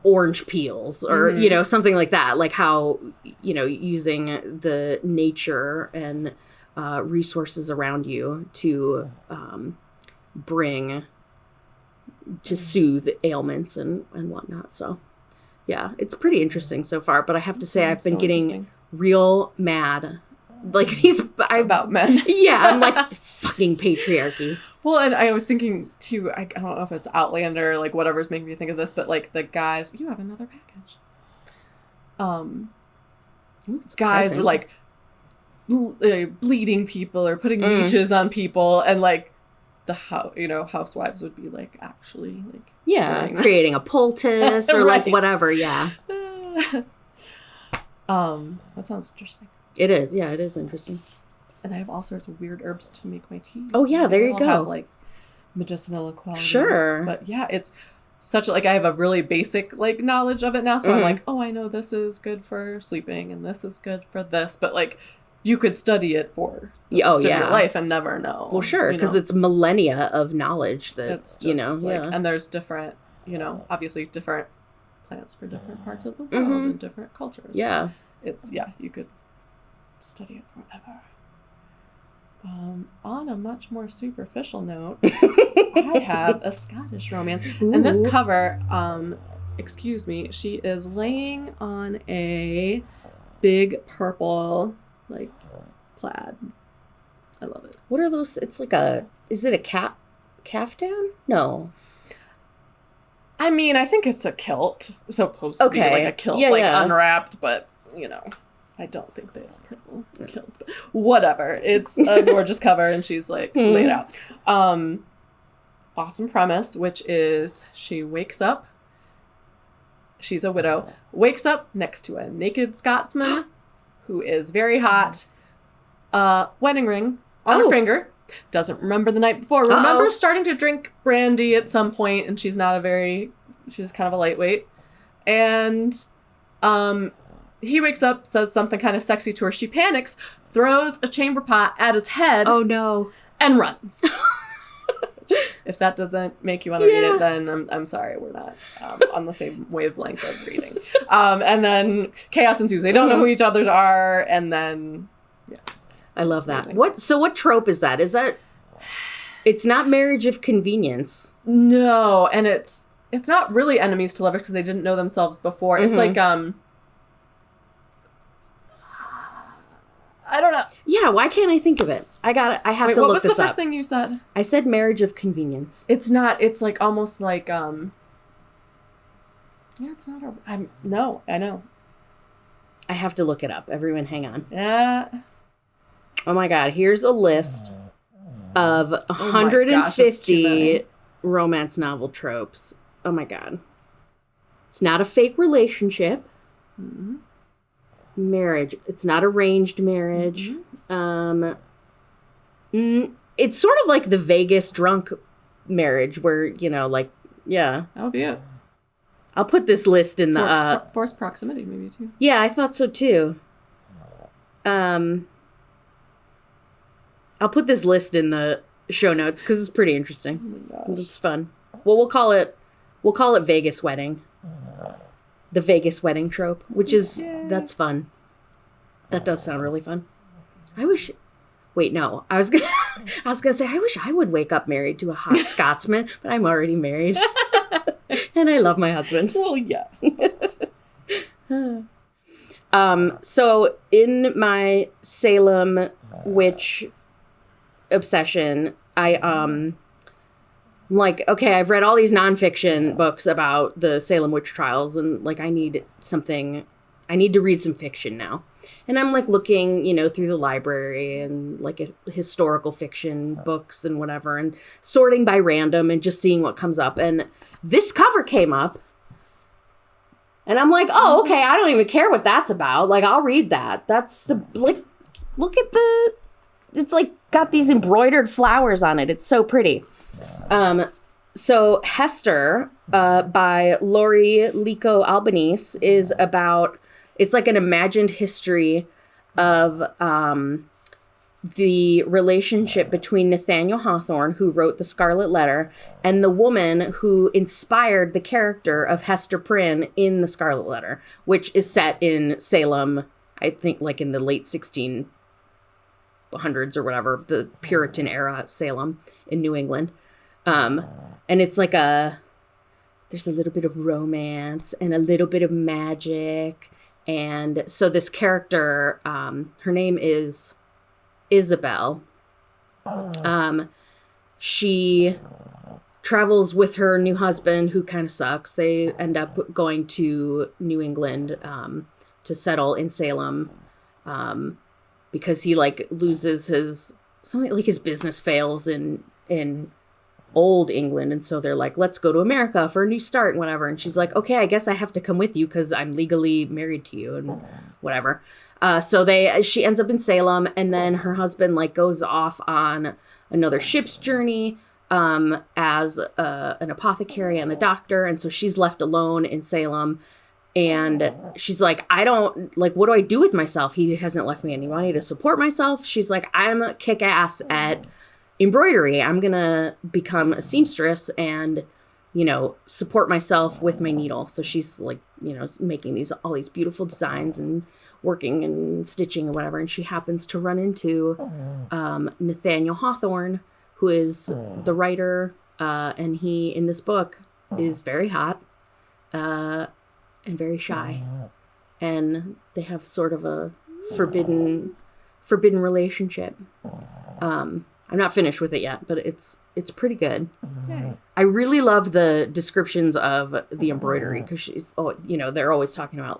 S2: orange peels, or, you know, something like that. Like how, you know, using the nature and resources around you to soothe ailments and whatnot. So yeah, it's pretty interesting so far, but I have to say I've been getting real mad. Like
S1: about men.
S2: Yeah, I'm like fucking patriarchy.
S1: Well, and I was thinking too, I don't know if it's Outlander or like whatever's making me think of this, but like the guys, you have another package. Guys were like bleeding people or putting leeches on people, and like housewives would be like actually like
S2: creating a poultice or like whatever.
S1: That sounds interesting.
S2: It is. Yeah, it is interesting.
S1: And I have all sorts of weird herbs to make my teas.
S2: Oh yeah, there you go.
S1: Have, like medicinal qualities.
S2: Sure.
S1: But yeah, it's such like I have a really basic like knowledge of it now, so I'm like, oh, I know this is good for sleeping and this is good for this, but like you could study it for the rest of your life and never know.
S2: Well, sure, because it's millennia of knowledge that it's just,
S1: and there's different, obviously different plants for different parts of the world and different cultures.
S2: Yeah,
S1: you could study it forever. On a much more superficial note, I have a Scottish romance. Ooh. And this cover, she is laying on a big purple, like, plaid. I love it.
S2: What are those? It's like is it a caftan? No.
S1: I mean, I think it's a kilt. Supposed to be like a kilt, unwrapped, but, I don't think they have purple kilt. But whatever. It's a gorgeous cover, and she's, like, laid out. Awesome premise, which is she wakes up. She's a widow. Wakes up next to a naked Scotsman who is very hot. Wedding ring on her finger. doesn't remember the night before. Remembers starting to drink brandy at some point, and she's kind of a lightweight. And he wakes up, says something kind of sexy to her. She panics, throws a chamber pot at his head.
S2: Oh, no.
S1: And runs. If that doesn't make you want to read it, then I'm sorry, we're not on the same wavelength of reading. And then chaos ensues. They don't know who each other are, and then, yeah.
S2: I love that. What trope is that? Is that... It's not marriage of convenience.
S1: No, and it's not really enemies to lovers because they didn't know themselves before. It's like, I don't know.
S2: Yeah, why can't I think of it? I have to look this up.
S1: What was the first thing you said?
S2: I said marriage of convenience.
S1: It's not. It's like almost like yeah, it's not a no, I know.
S2: I have to look it up. Everyone hang on.
S1: Yeah.
S2: Oh my god, here's a list of 150 romance novel tropes. Oh my god. It's not a fake relationship. Mm-hmm. Marriage. It's not arranged marriage. Mm-hmm. It's sort of like the Vegas drunk marriage where, yeah.
S1: That would be it.
S2: I'll put this list in the...
S1: Forced proximity, maybe, too.
S2: Yeah, I thought so, too. I'll put this list in the show notes because it's pretty interesting. Oh my gosh. It's fun. Well, we'll call it Vegas Wedding. The Vegas wedding trope, which is... Yay. That's fun. That does sound really fun. I wish... Wait, no. I was gonna say, I wish I would wake up married to a hot Scotsman, but I'm already married. And I love my husband.
S1: Well, yes.
S2: So in my Salem witch obsession, I've read all these nonfiction books about the Salem witch trials, and I need to read some fiction now. And I'm looking, through the library and historical fiction books and whatever, and sorting by random and just seeing what comes up. And this cover came up. And I'm like, oh, okay, I don't even care what that's about. I'll read that. That's look at it's got these embroidered flowers on it. It's so pretty. So Hester, by Laurie, Lico, Albanese, is about... It's an imagined history of the relationship between Nathaniel Hawthorne, who wrote the Scarlet Letter, and the woman who inspired the character of Hester Prynne in the Scarlet Letter, which is set in Salem, I think in the late 1600s or whatever, the Puritan era Salem in New England. And it's there's a little bit of romance and a little bit of magic. And so this character, her name is Isabel. She travels with her new husband, who kind of sucks. They end up going to New England to settle in Salem because he loses his business fails in old England, and so they're let's go to America for a new start and whatever. And she's okay, I guess I have to come with you because I'm legally married to you and whatever. So she ends up in Salem, and then her husband goes off on another ship's journey as an apothecary and a doctor, and so she's left alone in Salem. And she's I don't, what do I do with myself? He hasn't left me any money to support myself. She's I'm kick-ass at embroidery. I'm gonna become a seamstress and support myself with my needle. So she's making all these beautiful designs and working and stitching and whatever. And she happens to run into Nathaniel Hawthorne, who is the writer, and he in this book is very hot and very shy, and they have sort of a forbidden relationship. I'm not finished with it yet, but it's pretty good. Okay. I really love the descriptions of the embroidery because she's, they're always talking about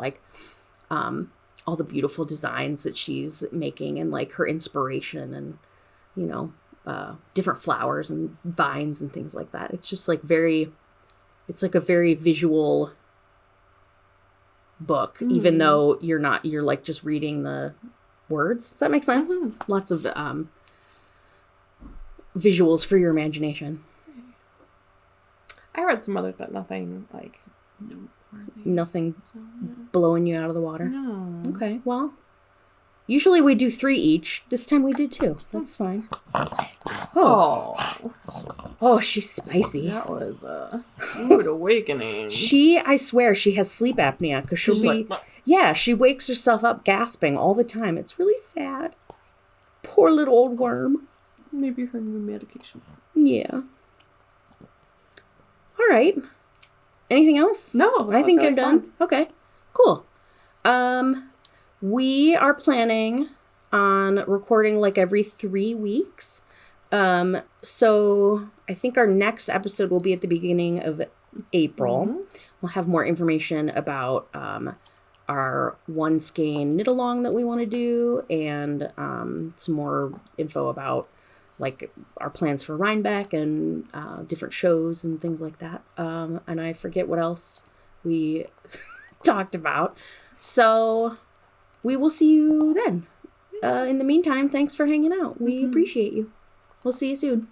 S2: all the beautiful designs that she's making and her inspiration and, different flowers and vines and things like that. It's just it's a very visual book, even though you're just reading the words. Does that make sense? Mm-hmm. Lots of, visuals for your imagination.
S1: I read some others, but nothing like noteworthy.
S2: Nothing
S1: So, yeah.
S2: blowing you out of the water?
S1: No.
S2: Okay, well, usually we do 3 each. This time we did 2. That's fine. Oh, she's spicy.
S1: That was a rude awakening.
S2: I swear, she has sleep apnea because she'll be... Yeah, she wakes herself up gasping all the time. It's really sad. Poor little old worm.
S1: Maybe her new medication.
S2: Yeah. All right. Anything else?
S1: No,
S2: I think
S1: really
S2: I'm done.
S1: fun.
S2: Okay, cool. We are planning on recording like every 3 weeks. So I think our next episode will be at the beginning of April.
S1: Mm-hmm.
S2: We'll have more information about our one skein knit along that we want to do, and some more info about like our plans for Rhinebeck and different shows and things like that. And I forget what else we talked about. So we will see you then. In the meantime, thanks for hanging out. We appreciate you. We'll see you soon.